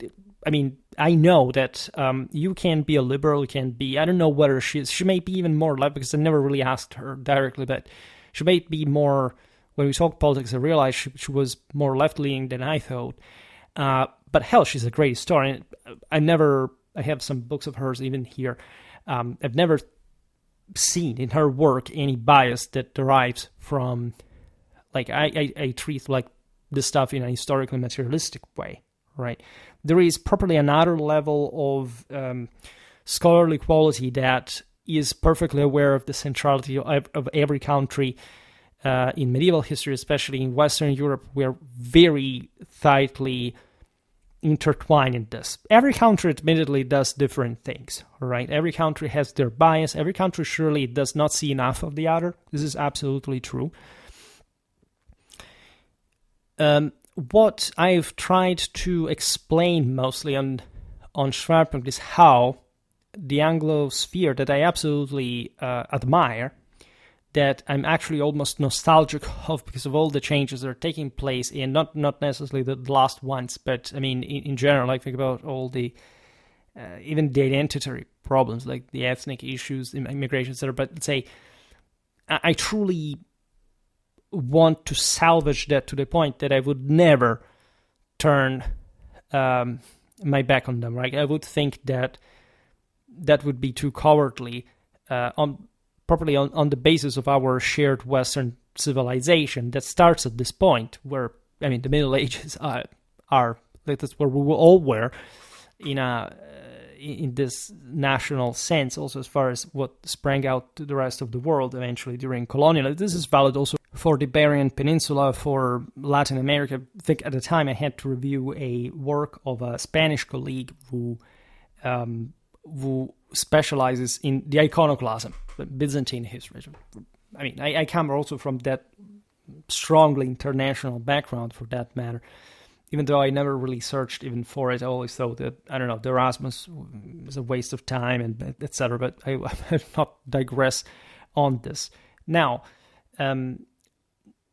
I know that you can be a liberal, you can be, I don't know whether she may be even more left, because I never really asked her directly, but she may be more, when we talk politics, I realized she was more left-leaning than I thought. But hell, she's a great historian. I have some books of hers even here. I've never seen in her work any bias that derives from, I treat this stuff in a historically materialistic way, right? There is properly another level of scholarly quality that is perfectly aware of the centrality of every country in medieval history, especially in Western Europe. We are very tightly intertwined in this. Every country admittedly does different things, right? Every country has their bias. Every country surely does not see enough of the other. This is absolutely true. What I've tried to explain mostly on Schwerpunkt is how the Anglosphere that I absolutely admire, that I'm actually almost nostalgic of because of all the changes that are taking place, and not necessarily the last ones, but in general, think about all the even the identity problems, like the ethnic issues, immigration, etc. But let's say I truly want to salvage that to the point that I would never turn my back on them, right? I would think that would be too cowardly properly on the basis of our shared Western civilization that starts at this point, where the Middle Ages are that's where we all were in this national sense, also as far as what sprang out to the rest of the world eventually during colonial. This is valid also for the Iberian Peninsula, for Latin America. I think at the time I had to review a work of a Spanish colleague who specializes in the iconoclasm, Byzantine history. I come also from that strongly international background, for that matter. Even though I never really searched even for it, I always thought that, the Erasmus was a waste of time, and etc. But I will not digress on this. Now,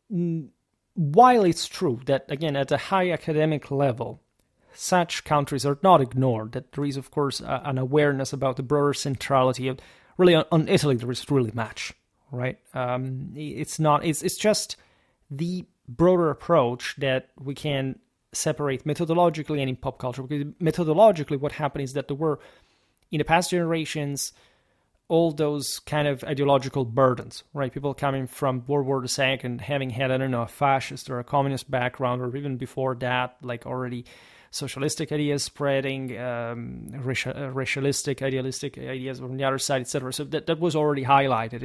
while it's true that, again, at a high academic level, such countries are not ignored, that there is, of course, an awareness about the broader centrality of, really, on Italy, there is really much, right? It's just the broader approach that we can separate methodologically and in pop culture. Because methodologically, what happened is that there were, in the past generations, all those kind of ideological burdens, right? People coming from World War II and having had, a fascist or a communist background, or even before that, already socialistic ideas spreading, racialistic, idealistic ideas on the other side, etc. So that was already highlighted.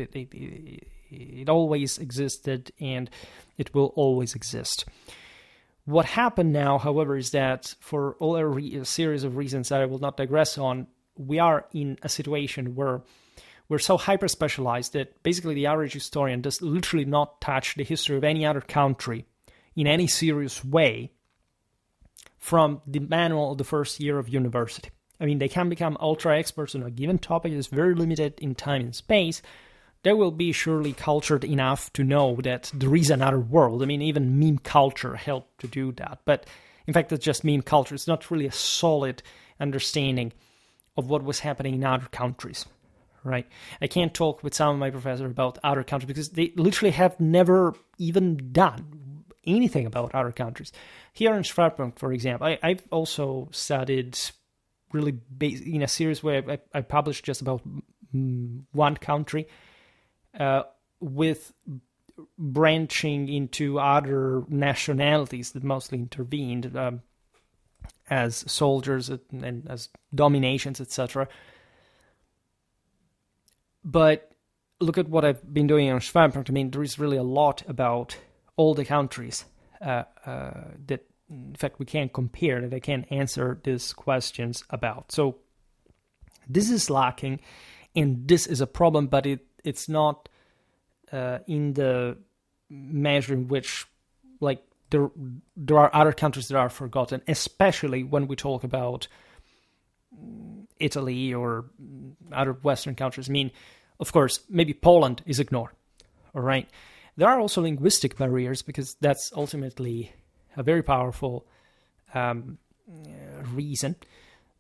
It always existed, and it will always exist. What happened now, however, is that for all a series of reasons that I will not digress on, we are in a situation where we're so hyper-specialized that basically the average historian does literally not touch the history of any other country in any serious way from the manual of the first year of university. I mean, they can become ultra experts on a given topic that is very limited in time and space. They will be surely cultured enough to know that there is another world. I mean, even meme culture helped to do that. But in fact, it's just meme culture. It's not really a solid understanding of what was happening in other countries, right? I can't talk with some of my professors about other countries because they literally have never even done anything about other countries. Here in Schwerpunkt, for example, I've also studied really in a series where I published just about one country, with branching into other nationalities that mostly intervened as soldiers and as dominations, etc. But look at what I've been doing on Schwerpunkt. I mean, there is really a lot about all the countries that, in fact, we can't compare, that I can't answer these questions about. So this is lacking, and this is a problem, but it's not in the measure in which, like, there are other countries that are forgotten, especially when we talk about Italy or other Western countries. I mean, of course, maybe Poland is ignored, all right? There are also linguistic barriers because that's ultimately a very powerful reason.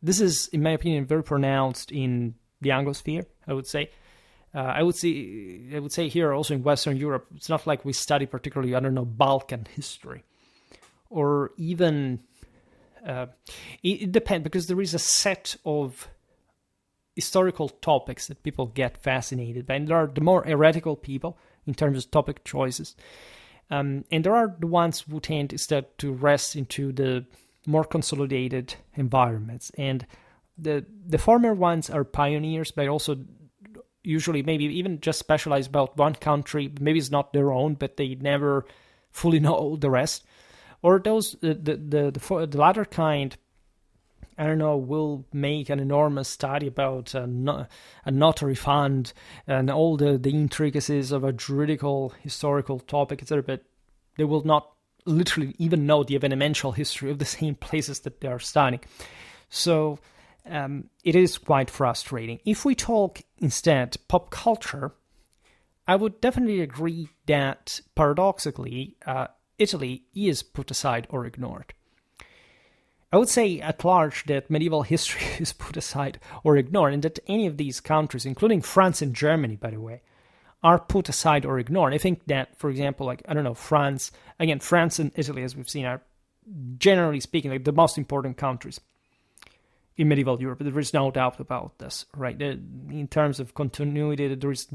This is, in my opinion, very pronounced in the Anglosphere, I would say. I would say here also in Western Europe, it's not like we study particularly, I don't know, Balkan history. Or even, it depends, because there is a set of historical topics that people get fascinated by. And there are the more heretical people in terms of topic choices. And there are the ones who tend instead to rest into the more consolidated environments. And the former ones are pioneers, but also usually maybe even just specialize about one country. Maybe it's not their own, but they never fully know the rest. Or those the latter kind, I don't know, will make an enormous study about a notary fund and all the intricacies of a juridical historical topic, etc. But they will not literally even know the evenemential history of the same places that they are studying. So it is quite frustrating. If we talk instead pop culture, I would definitely agree that paradoxically, Italy is put aside or ignored. I would say at large that medieval history is put aside or ignored, and that any of these countries, including France and Germany, by the way, are put aside or ignored. I think that, for example, like, I don't know, France and Italy, as we've seen, are generally speaking like the most important countries in medieval Europe. There is no doubt about this, right? In terms of continuity, there is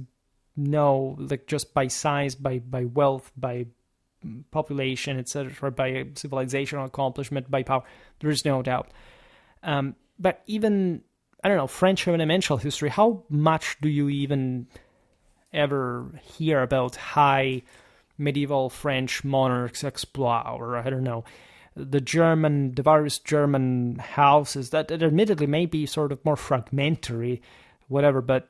no, like, just by size, by wealth, by population, etc., by civilizational accomplishment, by power, there is no doubt. But even, I don't know, French evenemential history, how much do you even ever hear about high medieval French monarchs' exploit, or I don't know, the various German houses that admittedly may be sort of more fragmentary, whatever, but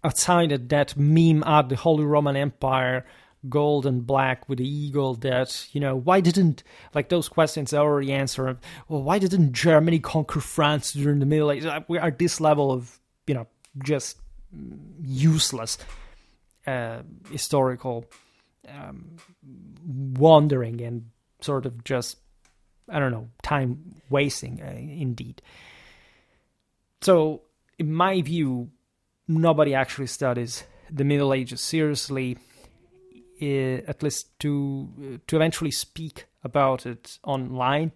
outside of that meme at the Holy Roman Empire, gold and black with the eagle, that, you know, why didn't, like, those questions I already answered, well, why didn't Germany conquer France during the Middle Ages? We are this level of, you know, just useless historical wandering and sort of just, I don't know, time wasting, indeed. So, in my view, nobody actually studies the Middle Ages seriously, at least to eventually speak about it online,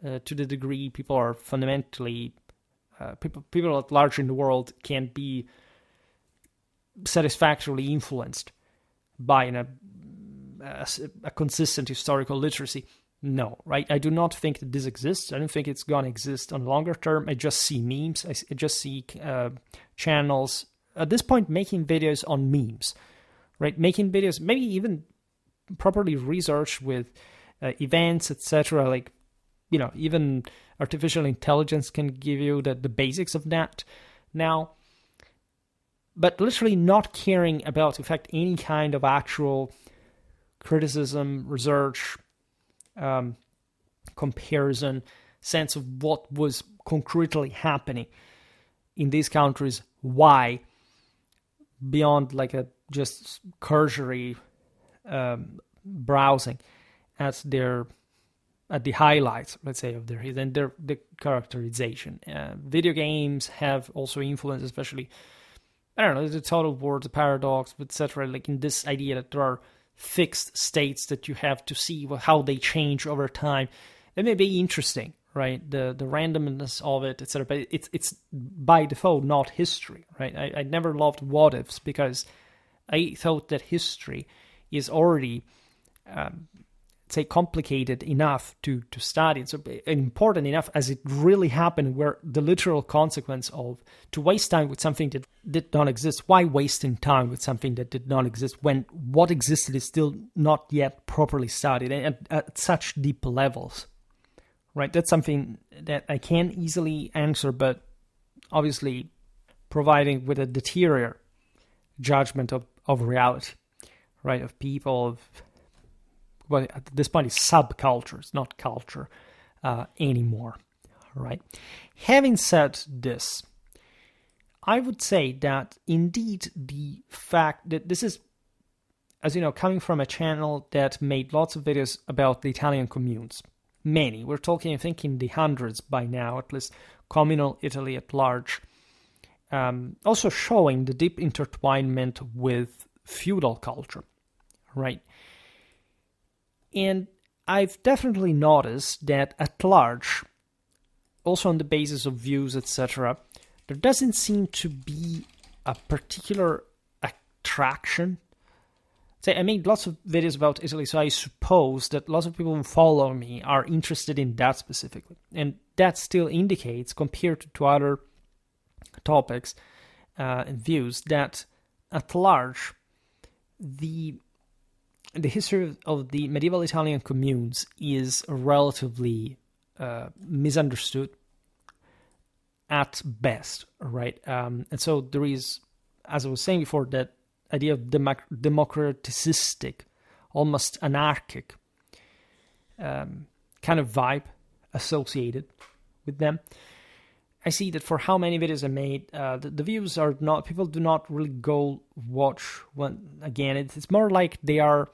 to the degree people are fundamentally, people at large in the world can be satisfactorily influenced by a consistent historical literacy. No, right? I do not think that this exists. I don't think it's going to exist on longer term. I just see memes. I just see channels at this point making videos on memes, right? Making videos, maybe even properly researched with events, etc. Like, you know, even artificial intelligence can give you the basics of that now. but literally not caring about, in fact, any kind of actual criticism, research, comparison, sense of what was concretely happening in these countries, why, beyond like a just cursory browsing at the highlights, let's say, of their and the characterization. Video games have also influenced, especially, I don't know, the total war, the paradox, etc. Like in this idea that there are fixed states that you have to see how they change over time. That may be interesting, right? The randomness of it, etc. But it's by default not history, right? I never loved what ifs because I thought that history is already say complicated enough to study, and so important enough as it really happened, where the literal consequence of to waste time with something that did not exist. Why wasting time with something that did not exist when what existed is still not yet properly studied and at such deep levels, right? That's something that I can't easily answer, but obviously providing with a deterior judgment of reality, right? Of people, of well, at this point it's subcultures, not culture anymore, right? Having said this, I would say that indeed the fact that this is, as you know, coming from a channel that made lots of videos about the Italian communes, many, we're talking I think in the hundreds by now, at least communal Italy at large, also showing the deep intertwinement with feudal culture, right? And I've definitely noticed that at large, also on the basis of views, etc., there doesn't seem to be a particular attraction. Say, I made lots of videos about Italy, so I suppose that lots of people who follow me are interested in that specifically. And that still indicates, compared to other topics and views, that at large, the history of the medieval Italian communes is relatively misunderstood at best, right? And so there is, as I was saying before, that idea of democratistic, almost anarchic kind of vibe associated with them. I see that for how many videos I made, the views are not, people do not really go watch one again. It's more like they're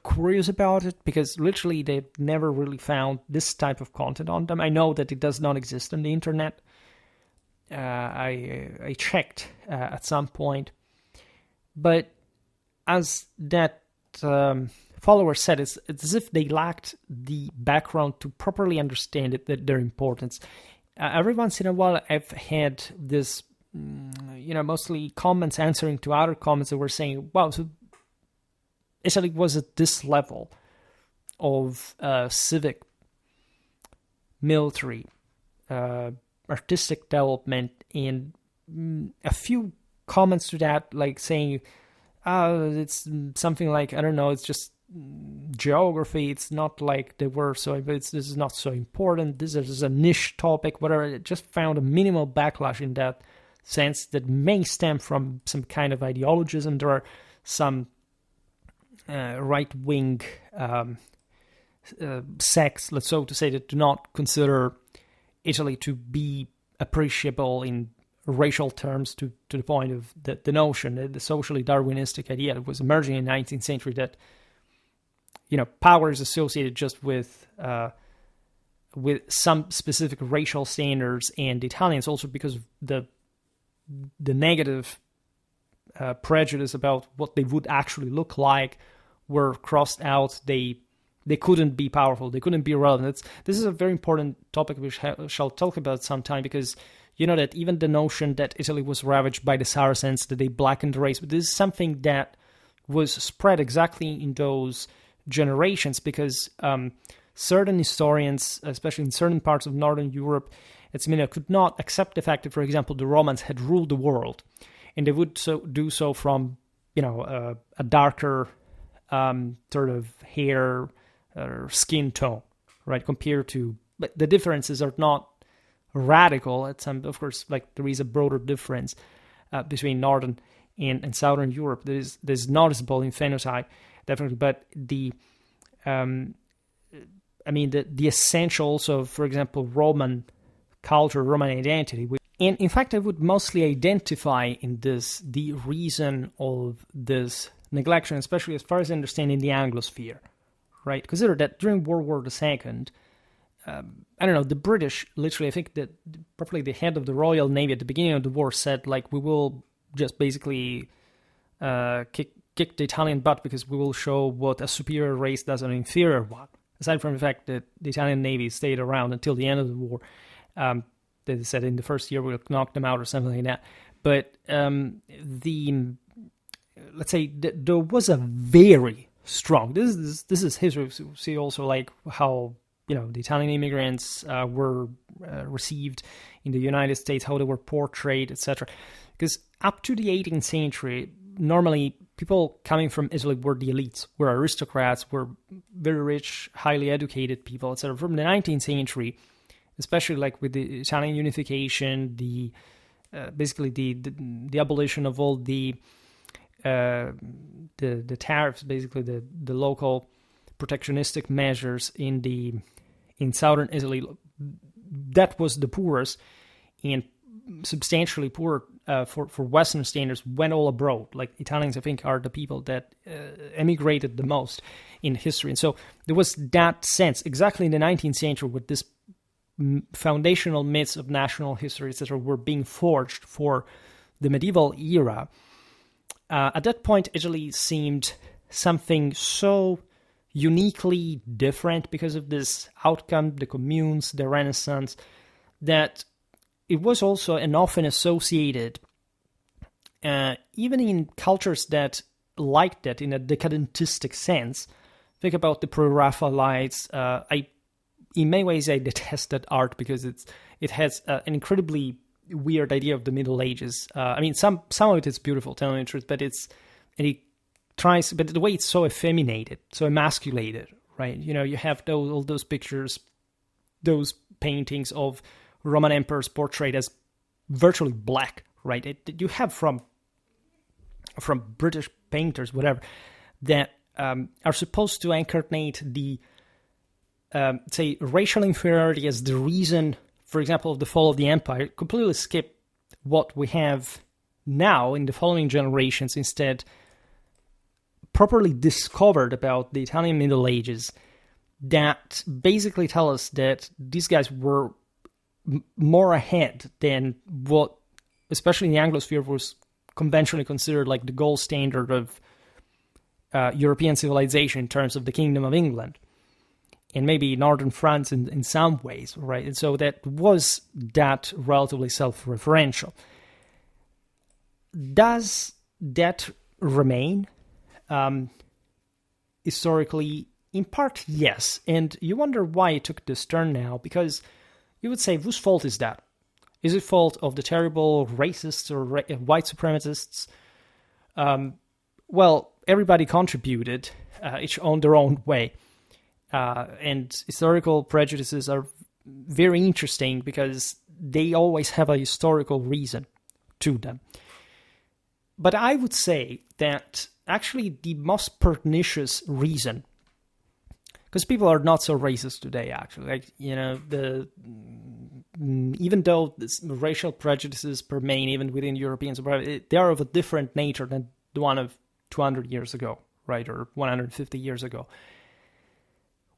curious about it because literally they've never really found this type of content on them. I know that it does not exist on the internet. I checked at some point, but as that follower said, it's as if they lacked the background to properly understand it, that their importance. Every once in a while, I've had this, mostly comments answering to other comments that were saying, "Wow, so Italy was at this level of civic, military, artistic development," and a few comments to that, like saying, it's something like, I don't know, it's just geography, it's not like they were so, this is not so important, this is a niche topic, whatever. It just found a minimal backlash in that sense that may stem from some kind of ideologism. There are some right-wing sects, let's so to say, that do not consider Italy to be appreciable in racial terms to the point of the notion, the socially Darwinistic idea that was emerging in the 19th century that, power is associated just with some specific racial standards, and Italians also, because of the negative prejudice about what they would actually look like, were crossed out. They couldn't be powerful. They couldn't be relevant. This is a very important topic which shall talk about sometime, because you know that even the notion that Italy was ravaged by the Saracens, that they blackened the race, but this is something that was spread exactly in those generations, because certain historians, especially in certain parts of Northern Europe, could not accept the fact that, for example, the Romans had ruled the world, and they would do so from, a darker sort of hair or skin tone, right? Compared to, but the differences are not radical. At some, of course, like there is a broader difference, between northern and southern Europe. There's noticeable in phenotype, definitely, but the essentials of, for example, Roman culture, Roman identity. And in fact, I would mostly identify in this the reason of this neglection, especially as far as understanding the Anglosphere, right? Consider that during World War II, the British, literally, I think that probably the head of the Royal Navy at the beginning of the war said, like, we will just basically kick the Italian butt because we will show what a superior race does an inferior one. Aside from the fact that the Italian Navy stayed around until the end of the war, they said in the first year we'll knock them out or something like that. But let's say there was a very strong. This is history. We see also like how the Italian immigrants were received in the United States, how they were portrayed, etc. Because up to the 18th century, normally people coming from Italy were the elites, were aristocrats, were very rich, highly educated people, etc. From the 19th century, especially like with the Italian unification, basically the abolition of all the tariffs, basically the local protectionistic measures in southern Italy, that was the poorest and substantially poorer for Western standards went all abroad. Like Italians, I think, are the people that emigrated the most in history. And so there was that sense, exactly in the 19th century, with this foundational myths of national history, etc., were being forged for the medieval era. At that point, Italy seemed something so uniquely different because of this outcome, the communes, the Renaissance, that it was also and often associated, even in cultures that liked that in a decadentistic sense. Think about the Pre-Raphaelites. In many ways, I detest that art because it has an incredibly weird idea of the Middle Ages. Some of it is beautiful, telling the truth, but but the way it's so effeminated, so emasculated, right? You have all those pictures, those paintings of Roman emperors portrayed as virtually black, right? You have from British painters, whatever, that are supposed to incarnate the say racial inferiority as the reason, for example, of the fall of the empire. Completely skip what we have now in the following generations, instead properly discovered about the Italian Middle Ages, that basically tell us that these guys were more ahead than what, especially in the Anglosphere, was conventionally considered like the gold standard of European civilization in terms of the Kingdom of England, and maybe northern France in some ways, right? And so that was that relatively self-referential. Does that remain? Historically, in part, yes. And you wonder why it took this turn now, because you would say, whose fault is that? Is it fault of the terrible racists or white supremacists? Well, everybody contributed, each on their own way. And historical prejudices are very interesting because they always have a historical reason to them. But I would say that actually the most pernicious reason, because people are not so racist today, actually, like, even though this racial prejudices remain even within Europeans, they are of a different nature than the one of 200 years ago, right, or 150 years ago.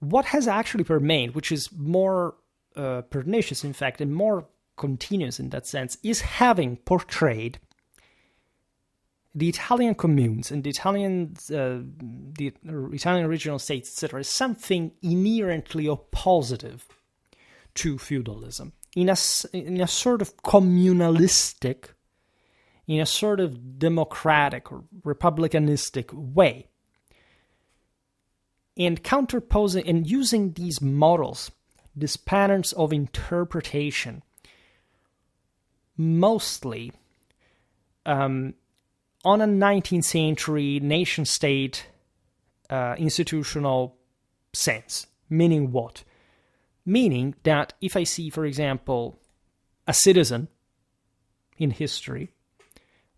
What has actually remained, which is more pernicious, in fact, and more continuous in that sense, is having portrayed the Italian communes and the Italian regional states, etc., as something inherently oppositive to feudalism, in a sort of communalistic, in a sort of democratic or republicanistic way. And counterposing and using these models, these patterns of interpretation, mostly on a 19th century nation-state institutional sense. Meaning what? Meaning that if I see, for example, a citizen in history,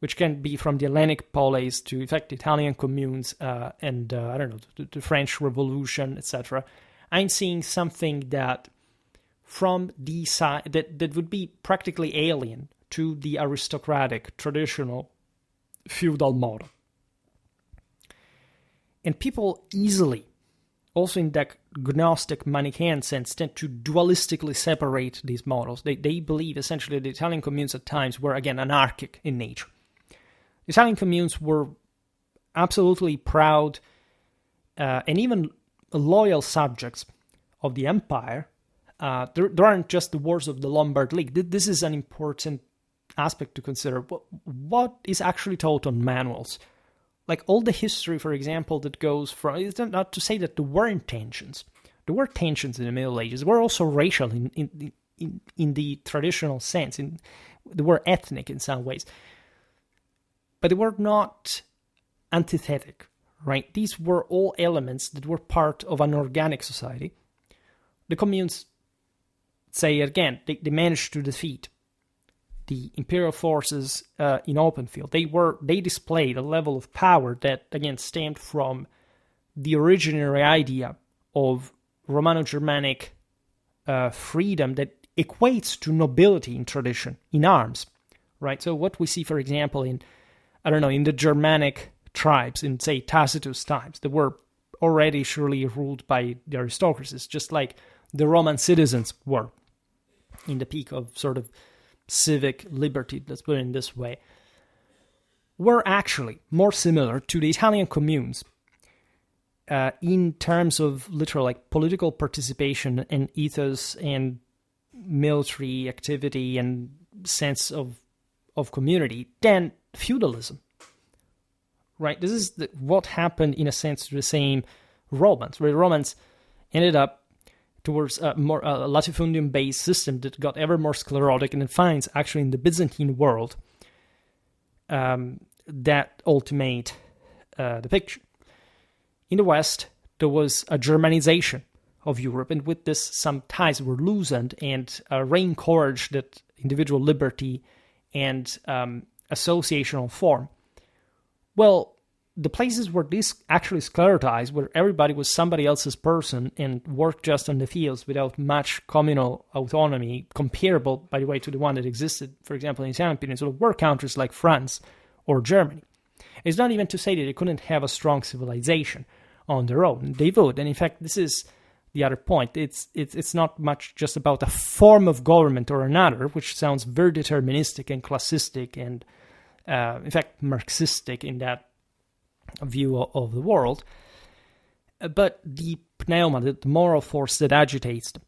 which can be from the Hellenic polis to, in fact, Italian communes and, I don't know, the French Revolution, etc., I'm seeing something that from the side that would be practically alien to the aristocratic, traditional, feudal model. And people easily, also in that Gnostic Manichaean sense, tend to dualistically separate these models. They believe essentially the Italian communes at times were, again, anarchic in nature. The Italian communes were absolutely proud and even loyal subjects of the empire. There aren't just the wars of the Lombard League. This is an important aspect to consider. What is actually taught on manuals? Like all the history, for example, that goes from... It's not to say that there weren't tensions. There were tensions in the Middle Ages. There were also racial in the traditional sense. They were ethnic in some ways. But they were not antithetic, right? These were all elements that were part of an organic society. The communes, say again, they managed to defeat the imperial forces in open field. They displayed a level of power that, again, stemmed from the originary idea of Romano-Germanic freedom that equates to nobility in tradition, in arms, right? So what we see, for example, in the Germanic tribes, in, say, Tacitus' times, that were already surely ruled by the aristocracies, just like the Roman citizens were in the peak of sort of civic liberty, let's put it in this way, were actually more similar to the Italian communes in terms of literal like political participation and ethos and military activity and sense of community than feudalism. Right? This is what happened in a sense to the same Romans, where the Romans ended up towards a more latifundium-based system that got ever more sclerotic, and it finds actually in the Byzantine world that ultimate depiction. In the West, there was a Germanization of Europe, and with this, some ties were loosened and re-encouraged that individual liberty and associational form. Well, the places where this actually sclerotized, where everybody was somebody else's person and worked just on the fields without much communal autonomy, comparable, by the way, to the one that existed, for example, in the Italian Peninsula, were countries like France or Germany. It's not even to say that they couldn't have a strong civilization on their own. They would, and in fact, this is the other point. It's not much just about a form of government or another, which sounds very deterministic and classistic and, in fact, Marxistic in that view of the world, but the pneuma, the moral force that agitates them,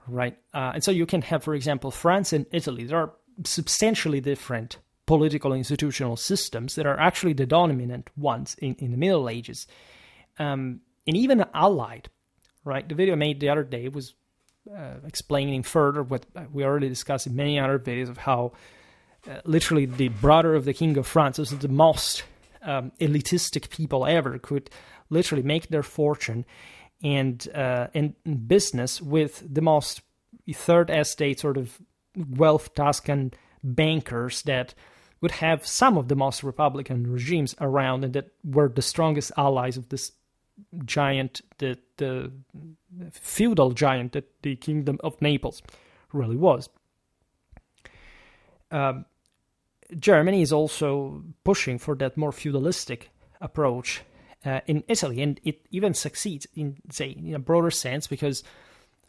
right? And so you can have, for example, France and Italy. There are substantially different political institutional systems that are actually the dominant ones in the Middle Ages, and even allied, right? The video I made the other day was explaining further what we already discussed in many other videos of how literally the brother of the King of France was the most elitistic people ever, could literally make their fortune and in business with the most third estate sort of wealth Tuscan bankers that would have some of the most republican regimes around and that were the strongest allies of this giant, the feudal giant that the Kingdom of Naples really was. Germany is also pushing for that more feudalistic approach in Italy, and it even succeeds in, say, in a broader sense, because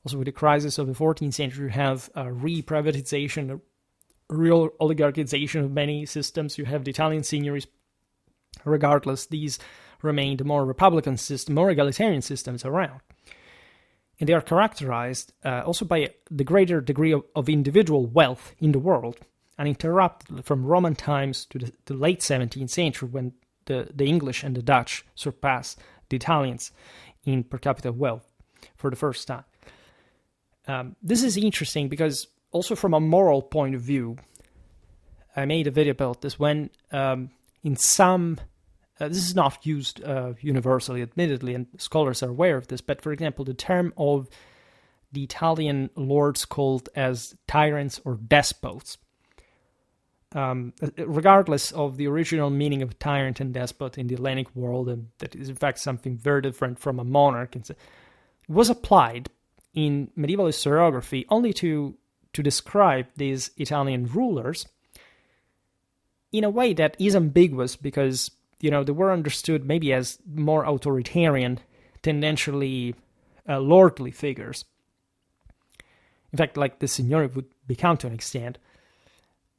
also with the crisis of the 14th century, you have a re-privatization, a real oligarchization of many systems. You have the Italian signories. Regardless, these remain the more republican system, more egalitarian systems around. And they are characterized also by the greater degree of individual wealth in the world, uninterrupted from Roman times to the late 17th century, when the English and the Dutch surpass the Italians in per capita wealth for the first time. This is interesting because also from a moral point of view, I made a video about this when in some, this is not used universally, admittedly, and scholars are aware of this, but for example, the term of the Italian lords called as tyrants or despots regardless of the original meaning of tyrant and despot in the Hellenic world, and that is in fact something very different from a monarch, was applied in medieval historiography only to describe these Italian rulers in a way that is ambiguous, because they were understood maybe as more authoritarian, tendentially lordly figures. In fact, like the signori would become to an extent.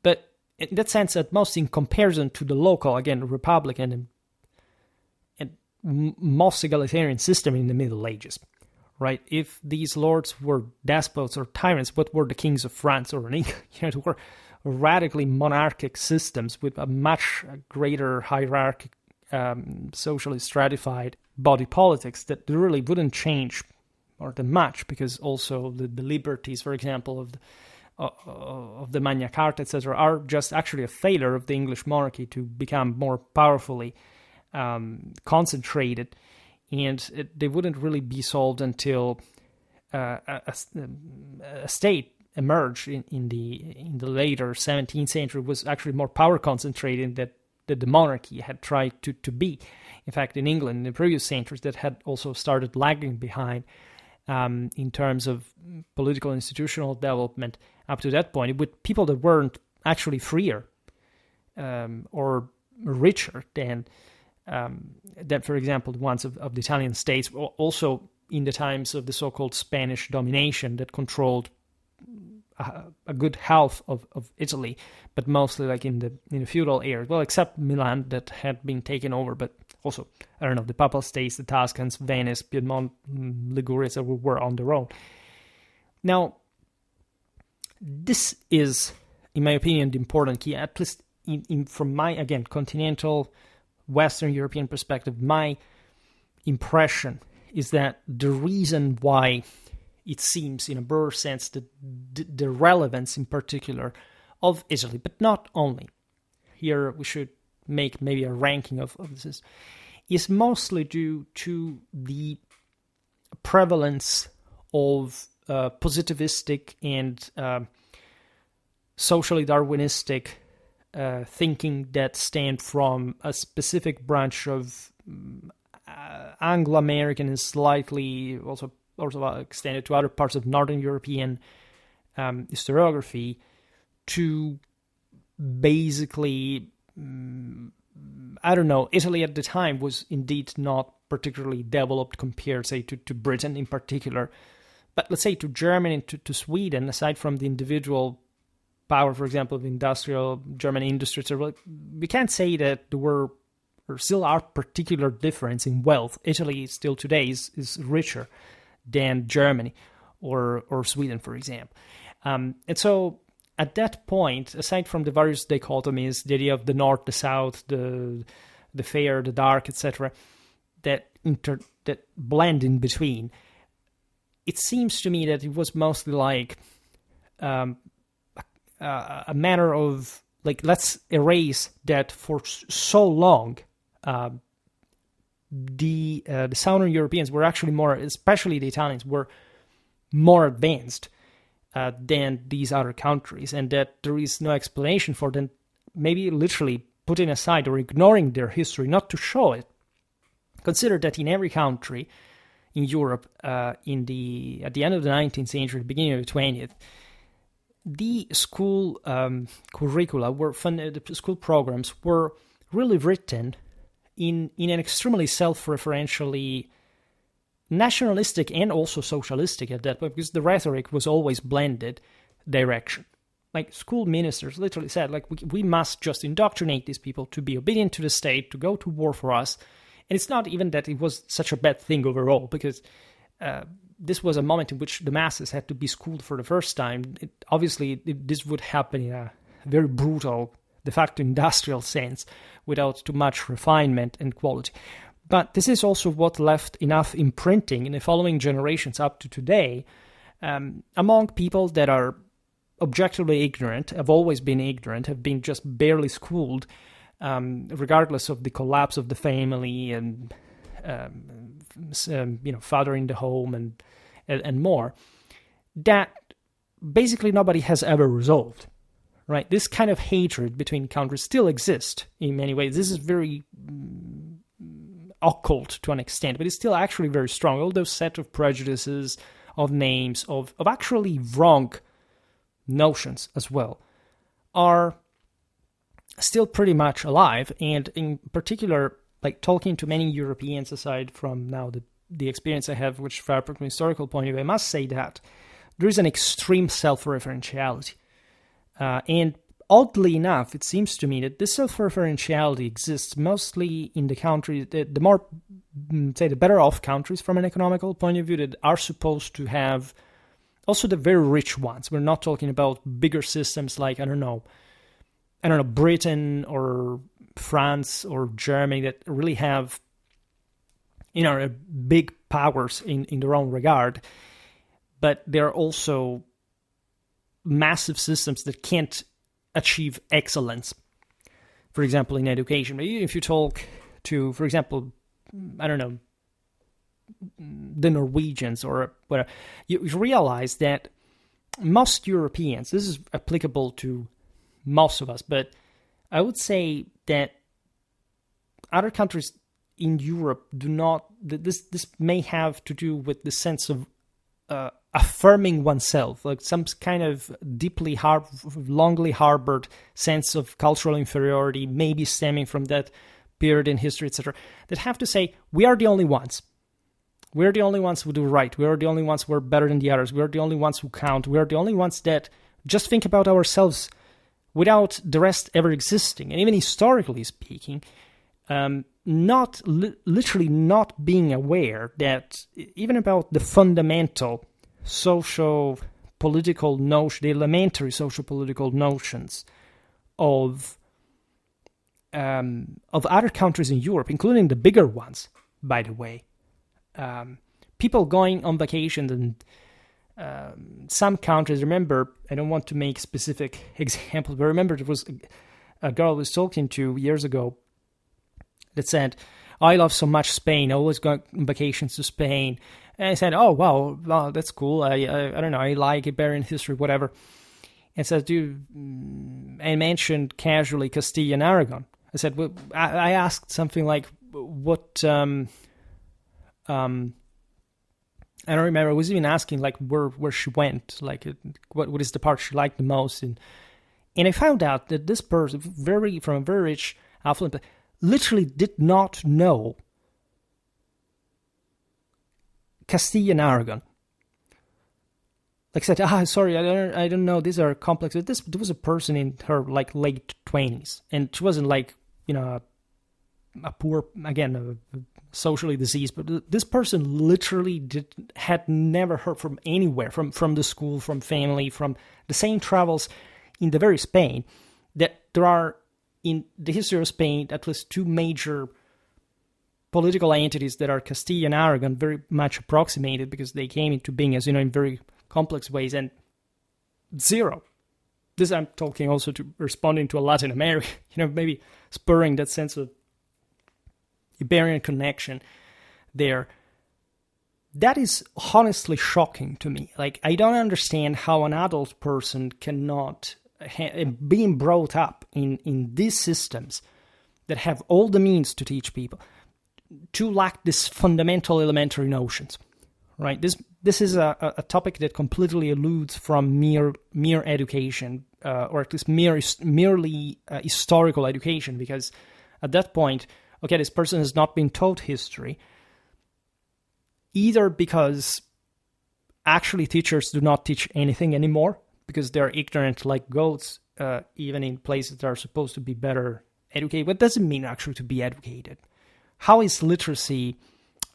But in that sense, at most in comparison to the local, again, republican and most egalitarian system in the Middle Ages, right? If these lords were despots or tyrants, what were the kings of France or in England? They were radically monarchic systems with a much greater hierarchic, socially stratified body politics that really wouldn't change more than much, because also the liberties, for example, of the Magna Carta, etc., are just actually a failure of the English monarchy to become more powerfully concentrated, and they wouldn't really be solved until a state emerged in the later 17th century was actually more power concentrated that the monarchy had tried to be. In fact, in England, in the previous centuries, that had also started lagging behind in terms of political institutional development up to that point, with people that weren't actually freer or richer than, for example, the ones of the Italian states, also in the times of the so-called Spanish domination that controlled a good half of Italy, but mostly like in the feudal era. Well, except Milan that had been taken over, but also, I don't know, the Papal States, the Tuscans, Venice, Piedmont, Liguria, so were on their own. Now, this is, in my opinion, the important key, at least from my, again, continental Western European perspective. My impression is that the reason why it seems, in a broader sense, that the relevance in particular of Italy, but not only, here we should make maybe a ranking of this, is mostly due to the prevalence of positivistic and socially Darwinistic thinking that stemmed from a specific branch of Anglo-American and slightly also extended to other parts of Northern European historiography, to basically, I don't know, Italy at the time was indeed not particularly developed compared, say, to Britain in particular, but let's say to Germany and to Sweden, aside from the individual power, for example, of industrial German industries, we can't say that there were or still are particular difference in wealth. Italy still today is richer than Germany or Sweden, for example. And so at that point, aside from the various dichotomies, the idea of the north, the south, the fair, the dark, etc., that blend in between, it seems to me that it was mostly like a matter of, like, let's erase that for so long. The Southern Europeans were actually more, especially the Italians, were more advanced than these other countries, and that there is no explanation for them maybe literally putting aside or ignoring their history, not to show it. Consider that in every country in Europe, at the end of the 19th century, beginning of the 20th, the school curricula the school programs were really written in an extremely self-referentially nationalistic and also socialistic at that point, because the rhetoric was always blended direction. Like, school ministers literally said, like, we must just indoctrinate these people to be obedient to the state, to go to war for us. And it's not even that it was such a bad thing overall, because this was a moment in which the masses had to be schooled for the first time. This would happen in a very brutal, de facto industrial sense, without too much refinement and quality. But this is also what left enough imprinting in the following generations up to today among people that are objectively ignorant, have always been ignorant, have been just barely schooled, regardless of the collapse of the family and father in the home and more, that basically nobody has ever resolved, right? This kind of hatred between countries still exists in many ways. This is very occult to an extent, but it's still actually very strong. All those set of prejudices, of names, of actually wrong notions as well, are still pretty much alive. And in particular, like talking to many Europeans, aside from now the experience I have with Schwerpunkt from a historical point of view, I must say that there is an extreme self-referentiality. And oddly enough, it seems to me that this self-referentiality exists mostly in the countries, the more, say, the better off countries from an economical point of view, that are supposed to have, also the very rich ones. We're not talking about bigger systems like, I don't know, Britain or France or Germany that really have, big powers in their own regard. But there are also massive systems that can't achieve excellence. For example, in education. If you talk to, for example, I don't know, the Norwegians or whatever, you realize that most Europeans, this is applicable to most of us, but I would say that other countries in Europe do not, this may have to do with the sense of affirming oneself, like some kind of deeply longly harbored sense of cultural inferiority, maybe stemming from that period in history, etc., that have to say, we are the only ones. We're the only ones who do right. We are the only ones who are better than the others. We are the only ones who count. We are the only ones that just think about ourselves without the rest ever existing. And even historically speaking, literally not being aware that even about the fundamental social-political notion, the elementary social-political notions of other countries in Europe, including the bigger ones, by the way. People going on vacation and some countries, remember, I don't want to make specific examples, but remember there was a girl I was talking to years ago that said, I love so much Spain, I always go on vacations to Spain. And I said, oh, wow, that's cool. I don't know, I like Iberian history, whatever. And said, I mentioned casually Castilla and Aragon. I said, well, I asked something like, what, I don't remember, I was even asking like where she went, like what is the part she liked the most. And I found out that this person, from a very rich, affluent, literally did not know Castilla and Aragon. Like I said, sorry, I don't know. These are complex. There was a person in her like late 20s, and she wasn't like a poor, again, socially diseased, but this person literally had never heard from anywhere, from the school, from family, from the same travels in the very Spain, that there are in the history of Spain at least two major political entities that are Castilla and Aragon, very much approximated because they came into being, as you know, in very complex ways, and zero. This I'm talking also to responding to a Latin America, maybe spurring that sense of Iberian connection there. That is honestly shocking to me. Like, I don't understand how an adult person cannot, being brought up in these systems that have all the means to teach people, to lack this fundamental elementary notions, right? This is a topic that completely eludes from mere education, or at least merely historical education, because at that point, okay, this person has not been taught history, either because actually teachers do not teach anything anymore, because they're ignorant like goats, even in places that are supposed to be better educated. What does it mean actually to be educated? How is literacy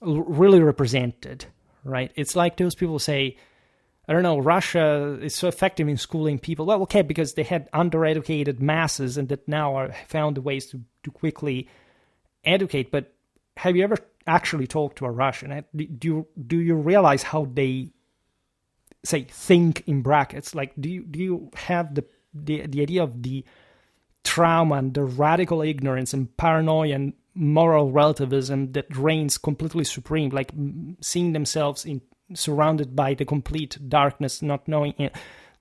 really represented, right? It's like those people say, I don't know, Russia is so effective in schooling people. Well, okay, because they had undereducated masses and that now are found ways to quickly educate. But have you ever actually talked to a Russian? Do you realize how they, say, think in brackets? Like, do you have the idea of the trauma and the radical ignorance and paranoia and moral relativism that reigns completely supreme, like seeing themselves surrounded by the complete darkness, not knowing it?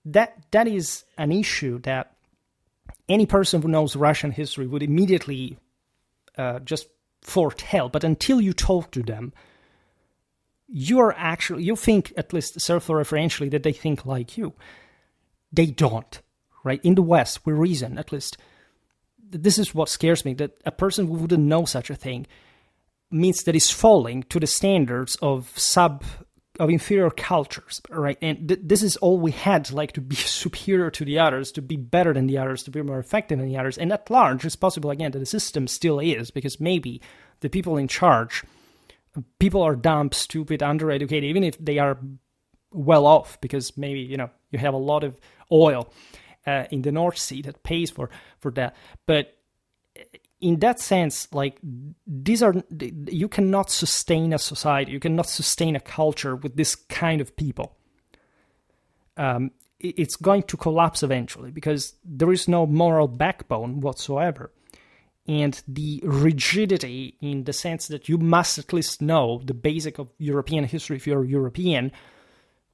That is an issue that any person who knows Russian history would immediately just foretell. But until you talk to them, you think, at least self-referentially, that they think like you. They don't, right? In the West, we reason, at least. This is what scares me, that a person who wouldn't know such a thing means that is falling to the standards of inferior cultures, right? And this is all we had, like, to be superior to the others, to be better than the others, to be more effective than the others. And at large, it's possible, again, that the system still is, because maybe the people in charge, people are dumb, stupid, undereducated, even if they are well off, because maybe, you have a lot of oil in the North Sea that pays for that. But in that sense, like, you cannot sustain a society, you cannot sustain a culture with this kind of people. It's going to collapse eventually, because there is no moral backbone whatsoever. And the rigidity, in the sense that you must at least know the basic of European history if you're European,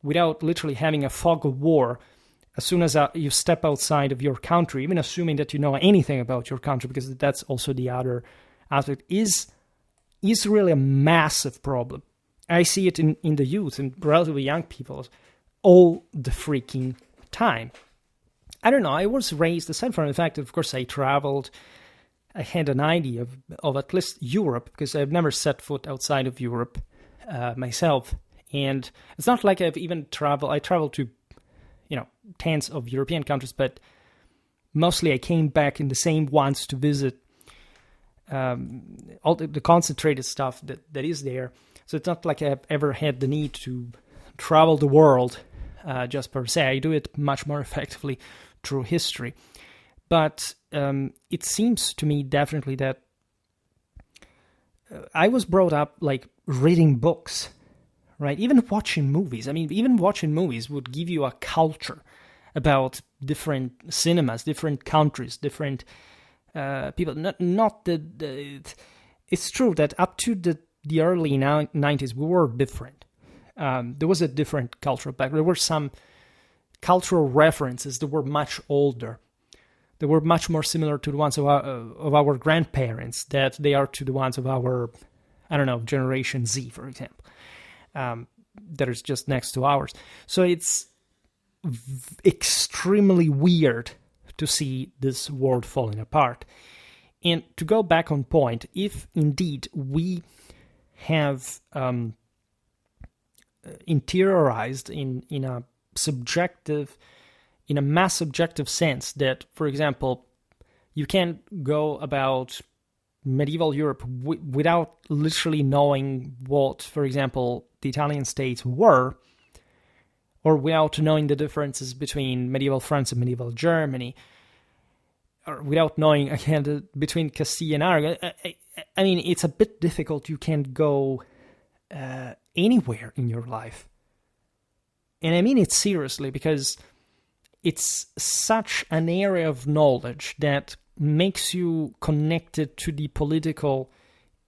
without literally having a fog of war as soon as you step outside of your country, even assuming that you know anything about your country, because that's also the other aspect, is really a massive problem. I see it in the youth and relatively young people all the freaking time. I don't know, I was raised, aside from the fact that, of course, I traveled, I had an idea of at least Europe, because I've never set foot outside of Europe myself. And it's not like I've even traveled, I traveled to, tens of European countries, but mostly I came back in the same ones to visit all the concentrated stuff that is there. So it's not like I've ever had the need to travel the world just per se. I do it much more effectively through history. But it seems to me definitely that I was brought up like reading books, right? Even watching movies. I mean, even watching movies would give you a culture about different cinemas, different countries, different people. Not that it's true that up to the early 90s, we were different. There was a different cultural background. There were some cultural references that were much older. They were much more similar to the ones of our grandparents that they are to the ones of our, Generation Z, for example, that is just next to ours. So it's extremely weird to see this world falling apart. And to go back on point, if indeed we have interiorized in a subjective, in a mass subjective sense that, for example, you can't go about medieval Europe without literally knowing what, for example, the Italian states were, or without knowing the differences between medieval France and medieval Germany, or without knowing, again, between Castile and Aragon. I mean, it's a bit difficult. You can't go anywhere in your life. And I mean it seriously, because it's such an area of knowledge that makes you connected to the political,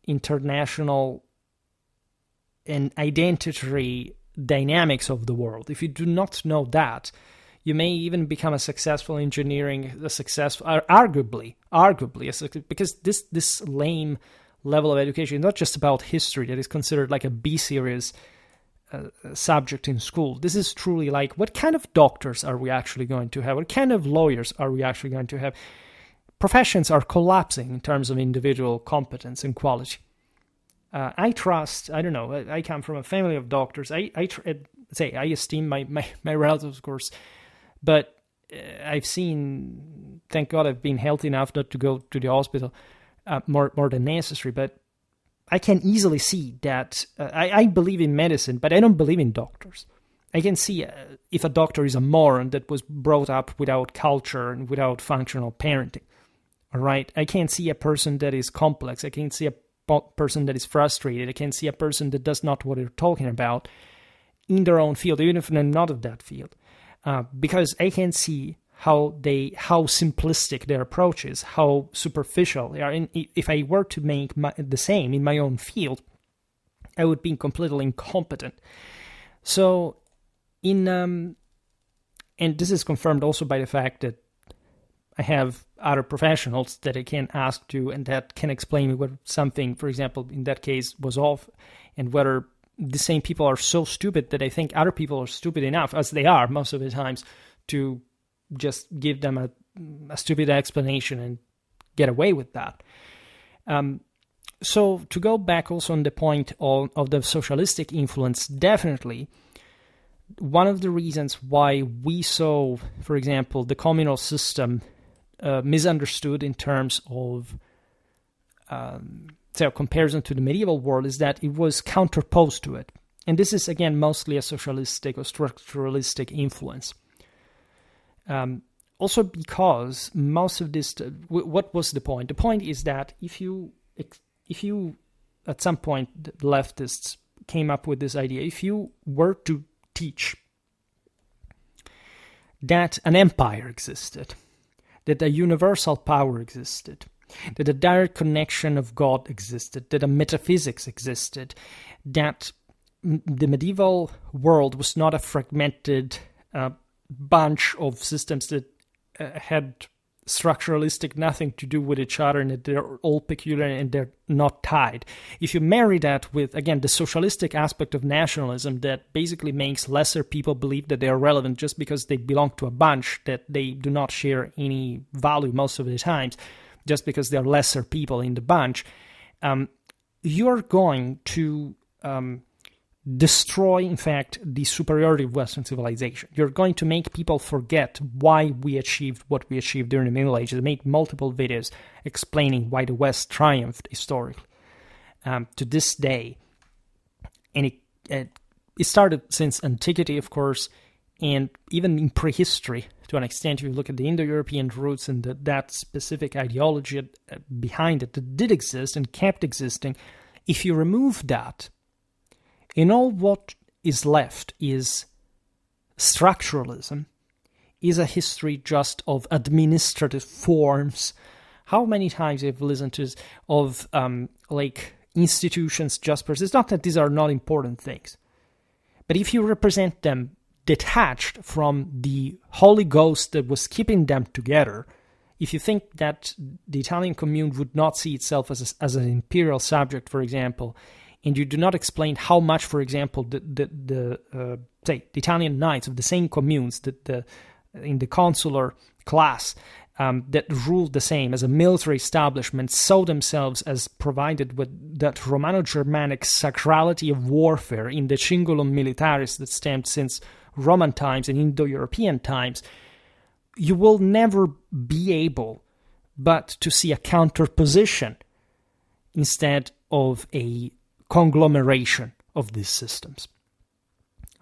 international, and identity dynamics of the world. If you do not know that, you may even become a successful arguably, because this lame level of education is not just about history that is considered like a B-series subject in school. This is truly like, what kind of doctors are we actually going to have? What kind of lawyers are we actually going to have? Professions are collapsing in terms of individual competence and quality. I come from a family of doctors. I esteem my relatives, of course, but I've seen, thank God I've been healthy enough not to go to the hospital more than necessary, but I can easily see that I believe in medicine, but I don't believe in doctors. I can see if a doctor is a moron that was brought up without culture and without functional parenting. All right? I can't see a person that is complex. I can see a person that is frustrated. I can see a person that does not know what they're talking about in their own field, even if they're not of that field. Because I can see how simplistic their approach is, how superficial they are. And if I were to make the same in my own field, I would be completely incompetent. So, and this is confirmed also by the fact that I have other professionals that I can ask to and that can explain me what something, for example, in that case was off, and whether the same people are so stupid that I think other people are stupid enough, as they are most of the times, to just give them a stupid explanation and get away with that. So to go back also on the point of the socialistic influence, definitely one of the reasons why we saw, for example, the communal system misunderstood in terms of comparison to the medieval world is that it was counterposed to it. And this is, again, mostly a socialistic or structuralistic influence. Also because most of this, what was the point? The point is that if you, at some point, the leftists came up with this idea, if you were to teach that an empire existed, that a universal power existed, that a direct connection of God existed, that a metaphysics existed, that the medieval world was not a fragmented bunch of systems that had structuralistic nothing to do with each other and that they're all peculiar and they're not tied. If you marry that with, again, the socialistic aspect of nationalism that basically makes lesser people believe that they are relevant just because they belong to a bunch that they do not share any value most of the times, just because they're lesser people in the bunch, you're going to destroy, in fact, the superiority of Western civilization. You're going to make people forget why we achieved what we achieved during the Middle Ages. I made multiple videos explaining why the West triumphed historically to this day. And it started since antiquity, of course, and even in prehistory, to an extent, if you look at the Indo-European roots and that specific ideology behind it that did exist and kept existing, if you remove that, and all what is left is structuralism, is a history just of administrative forms. How many times I've listened to this of institutions just persist? It's not that these are not important things, but if you represent them detached from the Holy Ghost that was keeping them together, if you think that the Italian commune would not see itself as an imperial subject, for example, and you do not explain how much, for example, the Italian knights of the same communes in the consular class that ruled the same as a military establishment saw themselves as provided with that Romano-Germanic sacrality of warfare in the cingulum militaris that stemmed since Roman times and Indo-European times, you will never be able but to see a counterposition instead of a conglomeration of these systems.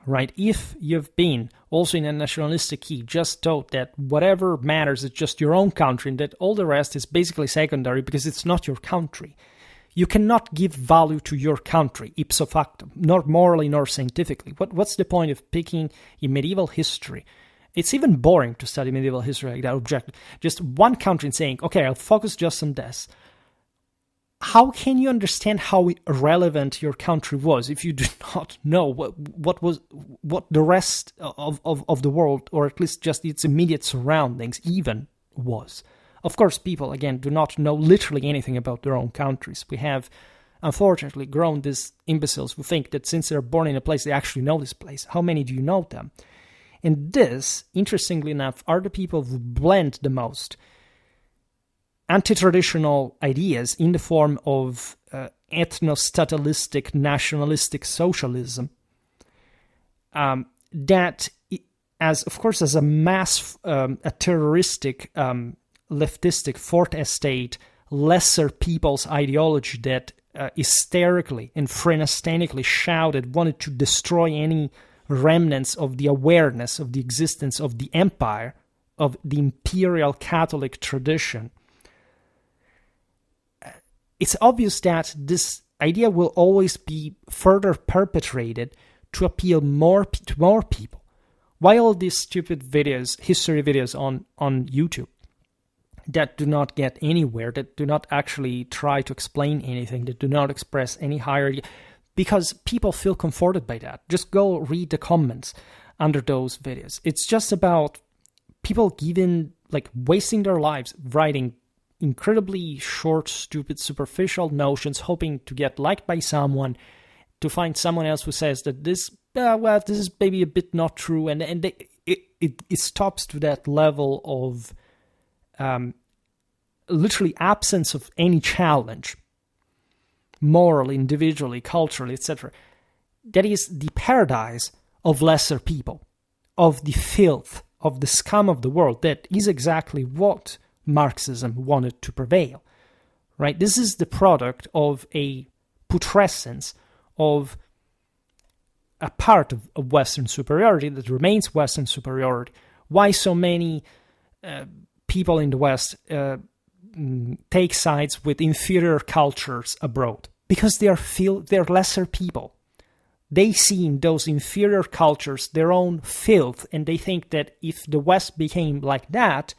Right? If you've been also in a nationalistic key, just taught that whatever matters is just your own country and that all the rest is basically secondary because it's not your country, you cannot give value to your country ipso facto, nor morally nor scientifically. What's the point of picking in medieval history? It's even boring to study medieval history like that objective. Just one country and saying, okay, I'll focus just on this. How can you understand how relevant your country was if you do not know what the rest of the world, or at least just its immediate surroundings, even was? Of course, people, again, do not know literally anything about their own countries. We have, unfortunately, grown these imbeciles who think that since they're born in a place, they actually know this place. How many do you know them? And this, interestingly enough, are the people who blend the most anti-traditional ideas in the form of ethno-statalistic, nationalistic socialism that, as a mass, a terroristic, leftistic fourth estate, lesser people's ideology that hysterically and frenetically shouted, wanted to destroy any remnants of the awareness of the existence of the empire, of the imperial Catholic tradition. It's obvious that this idea will always be further perpetrated to appeal to more people. Why all these stupid videos, history videos on YouTube that do not get anywhere, that do not actually try to explain anything, that do not express any higher idea? Because people feel comforted by that. Just go read the comments under those videos. It's just about people giving like wasting their lives writing incredibly short, stupid, superficial notions, hoping to get liked by someone, to find someone else who says that this is maybe a bit not true, and it stops to that level of literally absence of any challenge, morally, individually, culturally, etc. That is the paradise of lesser people, of the filth, of the scum of the world. That is exactly what Marxism wanted to prevail, right? This is the product of a putrescence, of a part of Western superiority that remains Western superiority. Why so many people in the West take sides with inferior cultures abroad? Because they're lesser people. They see in those inferior cultures their own filth, and they think that if the West became like that,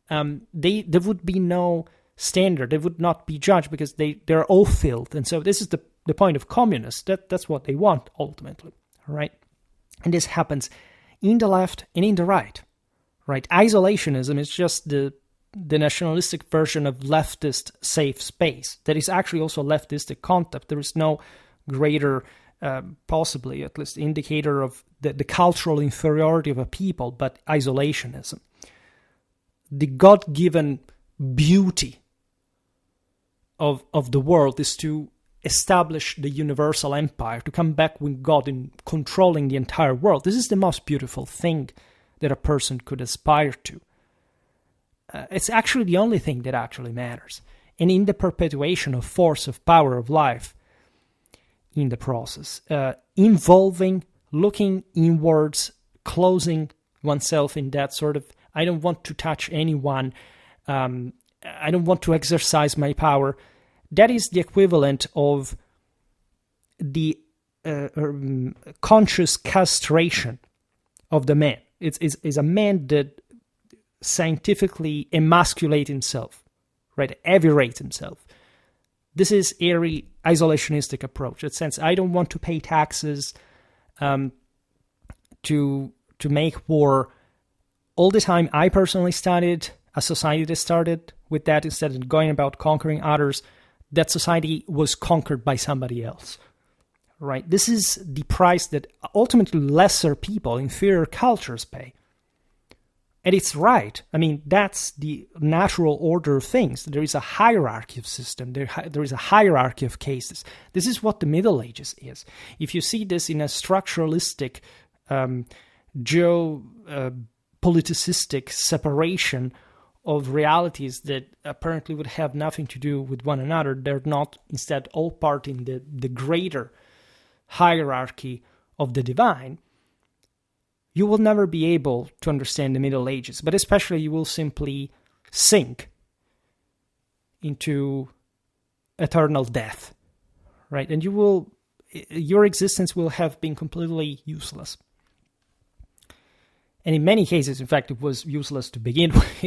there would be no standard. They would not be judged because they're all filth. And so this is the point of communists. That's what they want ultimately, right? And this happens in the left and in the right, right? Isolationism is just the nationalistic version of leftist safe space. That is actually also a leftistic concept. There is no greater, possibly at least, indicator of the cultural inferiority of a people, but isolationism. The God-given beauty of the world is to establish the universal empire, to come back with God in controlling the entire world. This is the most beautiful thing that a person could aspire to. It's actually the only thing that actually matters. And in the perpetuation of force, of power, of life, in the process, involving, looking inwards, closing oneself in that sort of, I don't want to touch anyone, I don't want to exercise my power. That is the equivalent of the conscious castration of the man. It's a man that scientifically emasculate himself, right? Avirate himself. This is a isolationistic approach. In the sense, I don't want to pay taxes to make war. All the time, I personally studied a society that started with that. Instead of going about conquering others, that society was conquered by somebody else, right? This is the price that ultimately lesser people, inferior cultures pay. And it's right. I mean, that's the natural order of things. There is a hierarchy of system. There is a hierarchy of cases. This is what the Middle Ages is. If you see this in a structuralistic, geopoliticistic separation of realities that apparently would have nothing to do with one another, they're not instead all part in the greater hierarchy of the divine, you will never be able to understand the Middle Ages, but especially you will simply sink into eternal death, right? And your existence will have been completely useless. And in many cases, in fact, it was useless to begin with,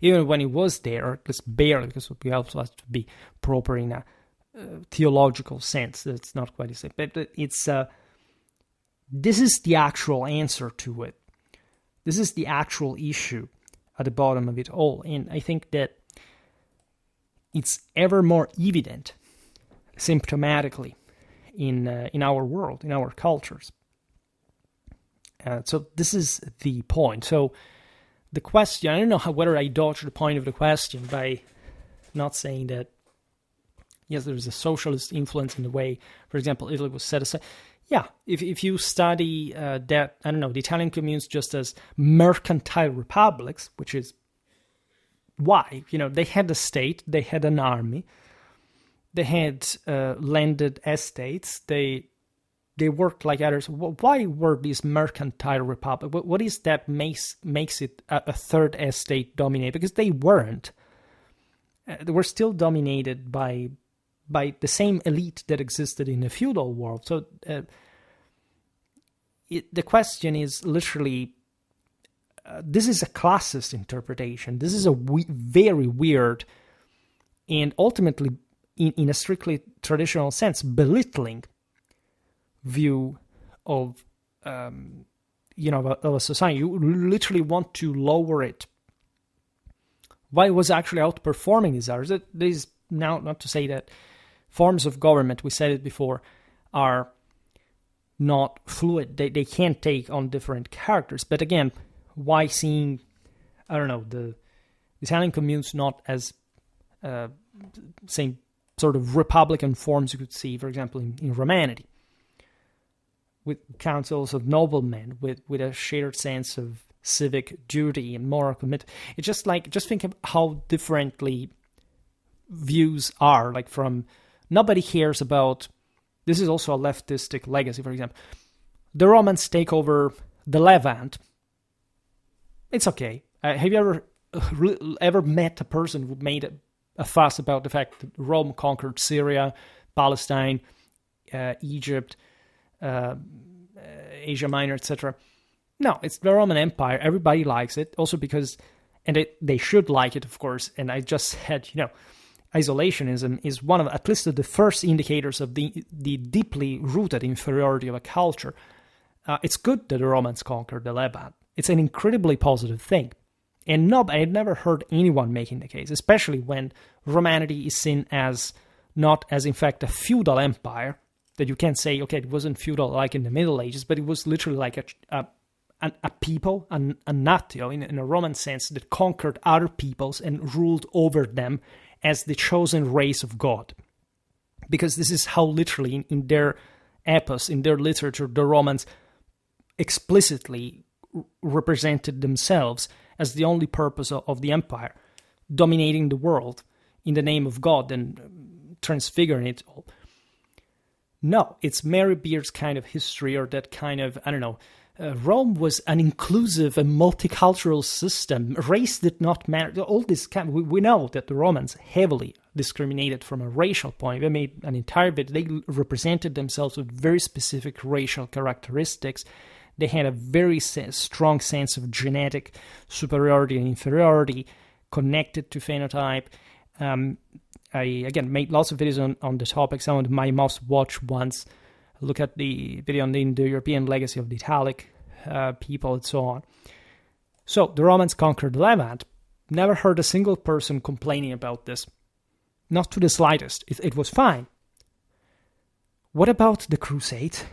even when it was there, or at least barely, because we also have to be proper in a theological sense. That's not quite the same, but it's this is the actual answer to it. This is the actual issue at the bottom of it all. And I think that it's ever more evident symptomatically in our world, in our cultures. So this is the point. So the question, I don't know whether I dodged the point of the question by not saying that, yes, there's a socialist influence in the way, for example, Italy was set aside. Yeah, if you study that, I don't know, the Italian communes just as mercantile republics, which is why, they had a state, they had an army, they had landed estates, they worked like others. Why were these mercantile republics? What is that makes it a third estate dominated? Because they weren't. They were still dominated by the same elite that existed in the feudal world. So the question is literally, this is a classist interpretation. This is a very weird and ultimately, in a strictly traditional sense, belittling view of of a society. You literally want to lower it why it was actually outperforming these others. This now, not to say that forms of government, we said it before, are not fluid. They can't take on different characters. But again, why seeing, I don't know, the Italian communes not as same sort of republican forms you could see, for example, in Romanity, with councils of noblemen, with a shared sense of civic duty and moral commitment. It's just think of how differently views are. Like, from nobody cares about, this is also a leftistic legacy, for example. The Romans take over the Levant. It's okay. Have you ever met a person who made a fuss about the fact that Rome conquered Syria, Palestine, Egypt, Asia Minor, etc.? No, it's the Roman Empire. Everybody likes it. Also because, and they should like it, of course. And I just said, isolationism is one of, at least the first indicators of the deeply rooted inferiority of a culture. It's good that the Romans conquered the Levant. It's an incredibly positive thing. And I had never heard anyone making the case, especially when Romanity is seen as not as, in fact, a feudal empire, that you can't say, okay, it wasn't feudal like in the Middle Ages, but it was literally like a people, a natio, in a Roman sense, that conquered other peoples and ruled over them as the chosen race of God. Because this is how literally in their epos, in their literature, the Romans explicitly represented themselves as the only purpose of the empire, dominating the world in the name of God and transfiguring it all. No, it's Mary Beard's kind of history, or that kind of, I don't know, Rome was an inclusive and multicultural system. Race did not matter. All this we know that the Romans heavily discriminated from a racial point. They made an entire bit. They represented themselves with very specific racial characteristics. They had a very strong sense of genetic superiority and inferiority connected to phenotype. I, again, made lots of videos on the topic. Some of my most watched ones. Look at the video on the Indo-European legacy of the Italic people and so on. So, the Romans conquered the Levant. Never heard a single person complaining about this. Not to the slightest. It was fine. What about the Crusades?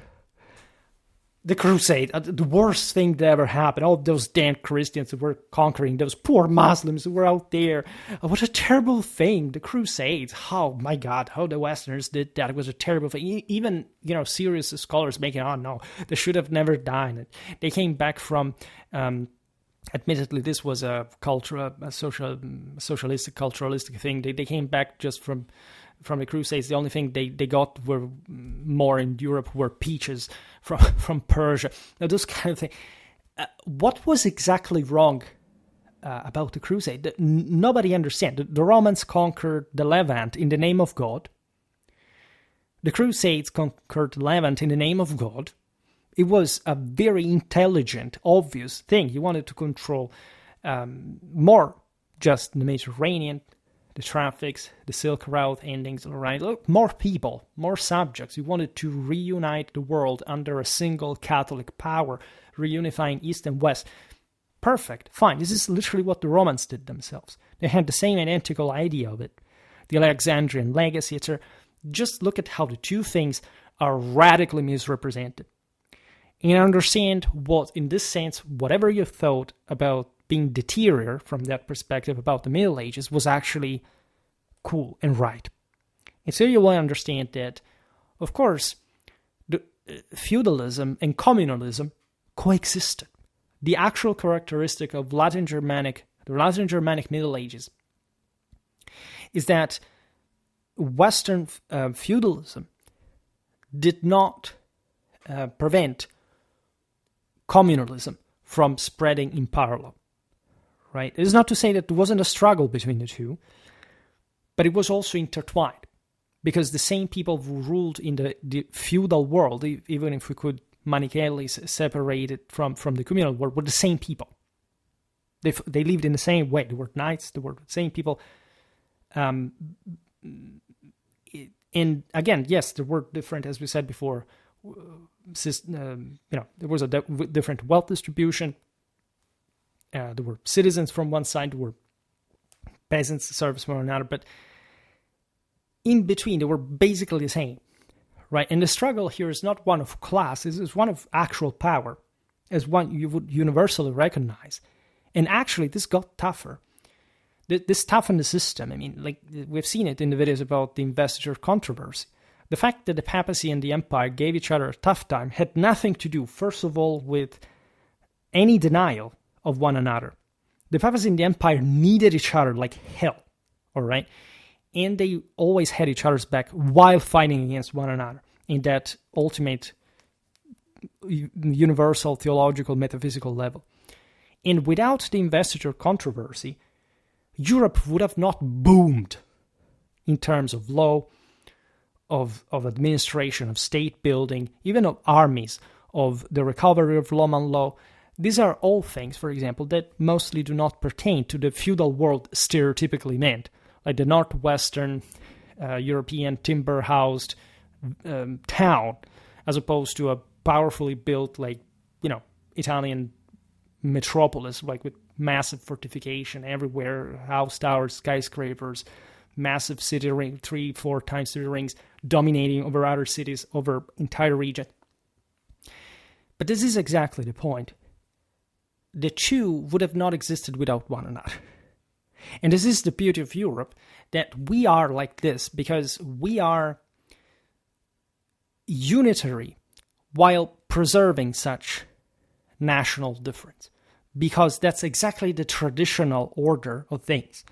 The Crusade, the worst thing that ever happened. All those damn Christians who were conquering those poor Muslims who were out there. What a terrible thing, the Crusades. Oh my God, how the Westerners did that. It was a terrible thing. Even, serious scholars making, oh no, they should have never done it. They came back from, admittedly, this was a socialistic, culturalistic thing. They came back just from the Crusades. The only thing they got were more in Europe were peaches from Persia. Now, those kind of things. What was exactly wrong about the Crusade? Nobody understands. The Romans conquered the Levant in the name of God. The Crusades conquered the Levant in the name of God. It was a very intelligent, obvious thing. You wanted to control more just the Mediterranean, the traffics, the Silk Route endings, right? Look, more people, more subjects. You wanted to reunite the world under a single Catholic power, reunifying East and West. Perfect, fine. This is literally what the Romans did themselves. They had the same identical idea of it. The Alexandrian legacy, etc. Just look at how the two things are radically misrepresented. And understand what, in this sense, whatever you thought about being deterior from that perspective about the Middle Ages was actually cool and right. And so you will understand that, of course, the feudalism and communalism coexisted. The actual characteristic of the Latin Germanic Middle Ages is that Western feudalism did not prevent communalism from spreading in parallel. Right? It is not to say that there wasn't a struggle between the two, but it was also intertwined, because the same people who ruled in the feudal world, even if we could manichaeically separate it from the communal world, were the same people. They lived in the same way. They were knights. They were the same people. And again, yes, there were different, as we said before. There was a different wealth distribution. There were citizens from one side, there were peasants serves one another, but in between they were basically the same, right? And the struggle here is not one of class, it's one of actual power, as one you would universally recognize. And actually, this got tougher. This toughened the system. I mean, like we've seen it in the videos about the investiture controversy. The fact that the papacy and the empire gave each other a tough time had nothing to do, first of all, with any denial of one another. The papacy and the empire needed each other like hell, all right? And they always had each other's back while fighting against one another in that ultimate universal theological metaphysical level. And without the investiture controversy, Europe would have not boomed in terms of law, of administration, of state building, even of armies, of the recovery of Roman law. These are all things, for example, that mostly do not pertain to the feudal world stereotypically meant, like the northwestern European timber-housed town, as opposed to a powerfully built, like, Italian metropolis, like with massive fortification everywhere, house towers, skyscrapers, massive city ring, 3-4 times city rings, dominating over other cities, over entire region. But this is exactly the point. The two would have not existed without one another. And this is the beauty of Europe, that we are like this because we are unitary while preserving such national difference. Because that's exactly the traditional order of things.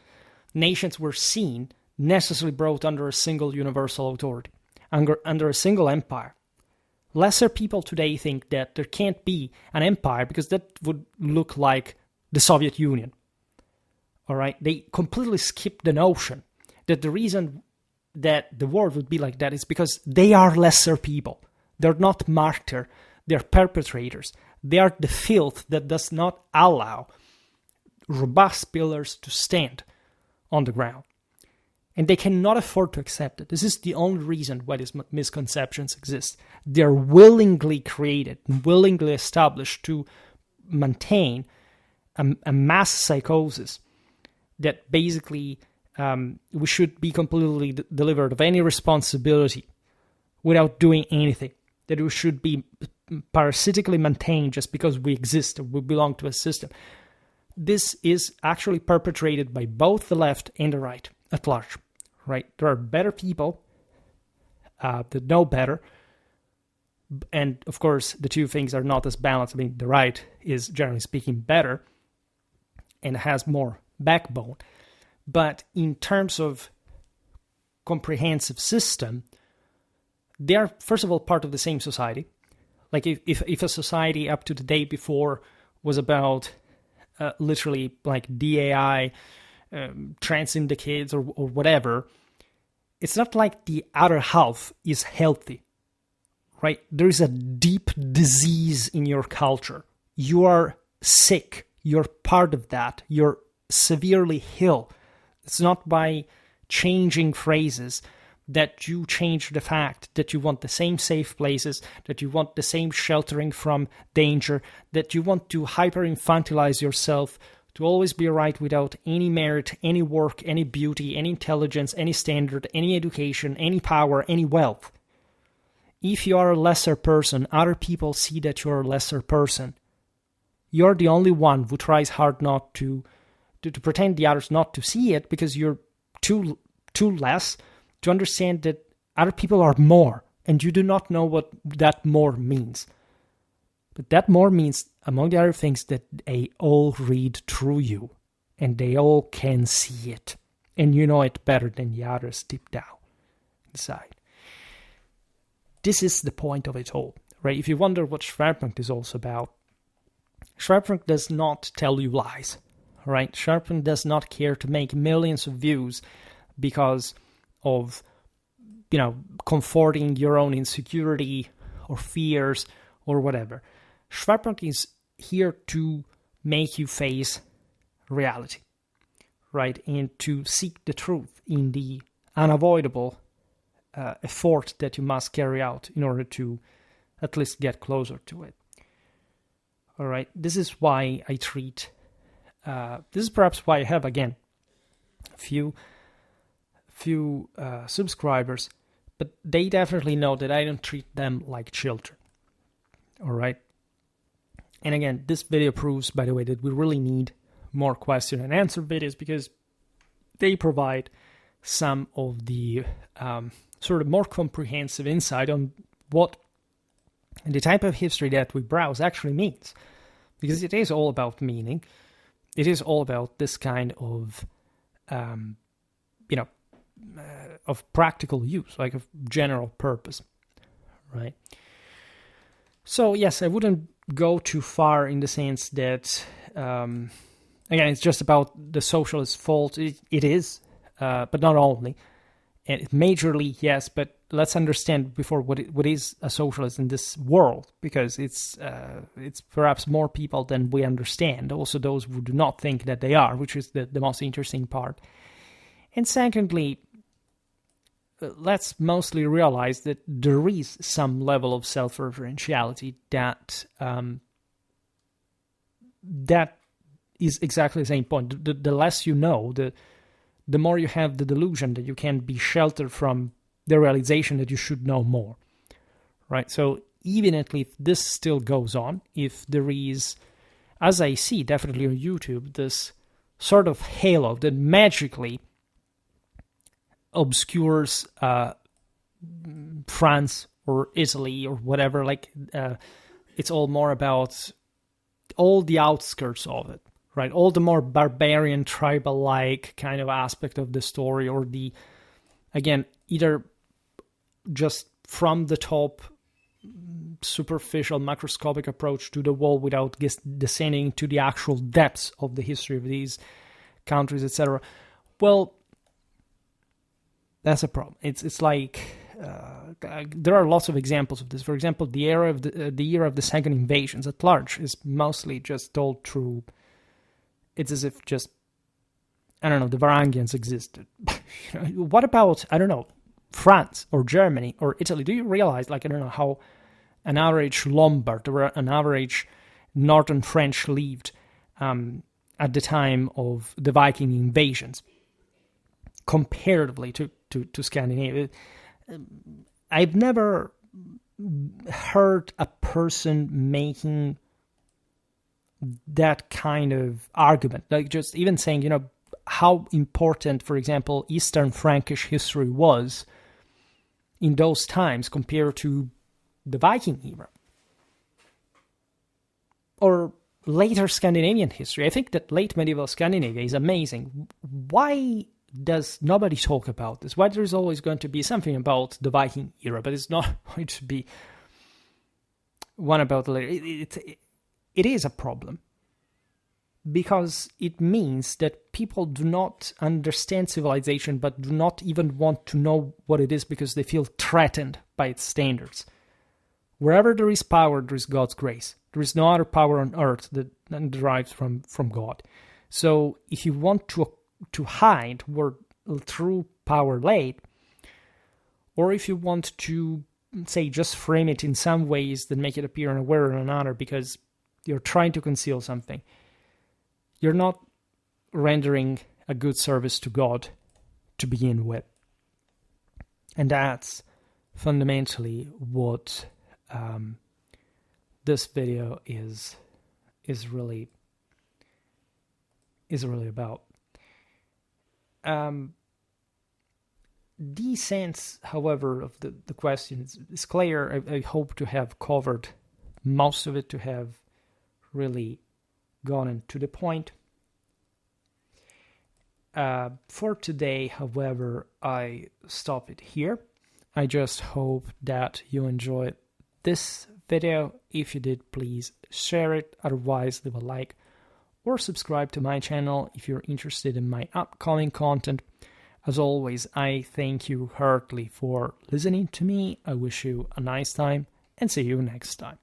Nations were seen, necessarily brought under a single universal authority, under a single empire. Lesser people today think that there can't be an empire because that would look like the Soviet Union. All right? They completely skip the notion that the reason that the world would be like that is because they are lesser people. They're not martyrs, they're perpetrators. They are the filth that does not allow robust pillars to stand on the ground. And they cannot afford to accept it. This is the only reason why these misconceptions exist. They're willingly created, willingly established to maintain a mass psychosis that basically we should be completely delivered of any responsibility without doing anything. That we should be parasitically maintained just because we exist or we belong to a system. This is actually perpetrated by both the left and the right at large, right? There are better people that know better, and of course the two things are not as balanced. I mean, the right is generally speaking better and has more backbone, but in terms of comprehensive system, they are first of all part of the same society. Like if a society up to the day before was about literally like DAI, transing the kids or whatever, it's not like the other half is healthy, right? There is a deep disease in your culture. You are sick. You're part of that. You're severely ill. It's not by changing phrases that you change the fact that you want the same safe places, that you want the same sheltering from danger, that you want to hyper-infantilize yourself, to always be right without any merit, any work, any beauty, any intelligence, any standard, any education, any power, any wealth. If you are a lesser person, other people see that you are a lesser person. You're the only one who tries hard not to pretend the others not to see it because you're too less to understand that other people are more, and you do not know what that more means. But that more means, among the other things, that they all read through you, and they all can see it, and you know it better than the others deep down inside. This is the point of it all, right? If you wonder what Schwerpunkt is also about, Schwerpunkt does not tell you lies, right? Schwerpunkt does not care to make millions of views because of, comforting your own insecurity or fears or whatever. Schwerpunkt is here to make you face reality, right? And to seek the truth in the unavoidable effort that you must carry out in order to at least get closer to it. All right, this is why I treat, this is perhaps why I have, again, few subscribers, but they definitely know that I don't treat them like children. All right. And again, this video proves, by the way, that we really need more question and answer videos because they provide some of the sort of more comprehensive insight on what the type of history that we browse actually means. Because it is all about meaning. It is all about this kind of, of practical use, like of general purpose, right? So yes, I wouldn't go too far in the sense that, again, it's just about the socialist fault. It is, but not only. And majorly, yes, but let's understand before what is a socialist in this world, because it's perhaps more people than we understand. Also, those who do not think that they are, which is the most interesting part. And secondly, let's mostly realize that there is some level of self-referentiality that that is exactly the same point. The less you know, the more you have the delusion that you can be sheltered from the realization that you should know more, right? So even if this still goes on, if there is, as I see definitely on YouTube, this sort of halo that magically obscures France or Italy or whatever, like it's all more about all the outskirts of it, right? All the more barbarian, tribal-like kind of aspect of the story, or the, again, either just from the top, superficial, macroscopic approach to the wall without descending to the actual depths of the history of these countries, etc. Well, that's a problem. It's like there are lots of examples of this. For example, the era of the year of the second invasions at large is mostly just told through. It's as if just, I don't know, the Varangians existed. What about, I don't know, France or Germany or Italy? Do you realize, like, I don't know, how an average Lombard or an average Northern French lived at the time of the Viking invasions comparatively to Scandinavia? I've never heard a person making that kind of argument, like just even saying, how important, for example, Eastern Frankish history was in those times compared to the Viking era or later Scandinavian history. I think that late medieval Scandinavia is amazing. Why does nobody talk about this? Why there's always going to be something about the Viking era, but it's not going to be one about the later. It is a problem because it means that people do not understand civilization but do not even want to know what it is because they feel threatened by its standards. Wherever there is power, there is God's grace. There is no other power on earth that derives from God. So if you want to hide where true power lay, or if you want to, say, just frame it in some ways that make it appear in a way or another because you're trying to conceal something, you're not rendering a good service to God to begin with. And that's fundamentally what this video is really about. The sense, however, of the question is clear. I hope to have covered most of it, to have really gone to the point. For today, however, I stop it here. I just hope that you enjoyed this video. If you did, please share it. Otherwise, leave a like or subscribe to my channel if you're interested in my upcoming content. As always, I thank you heartily for listening to me. I wish you a nice time and see you next time.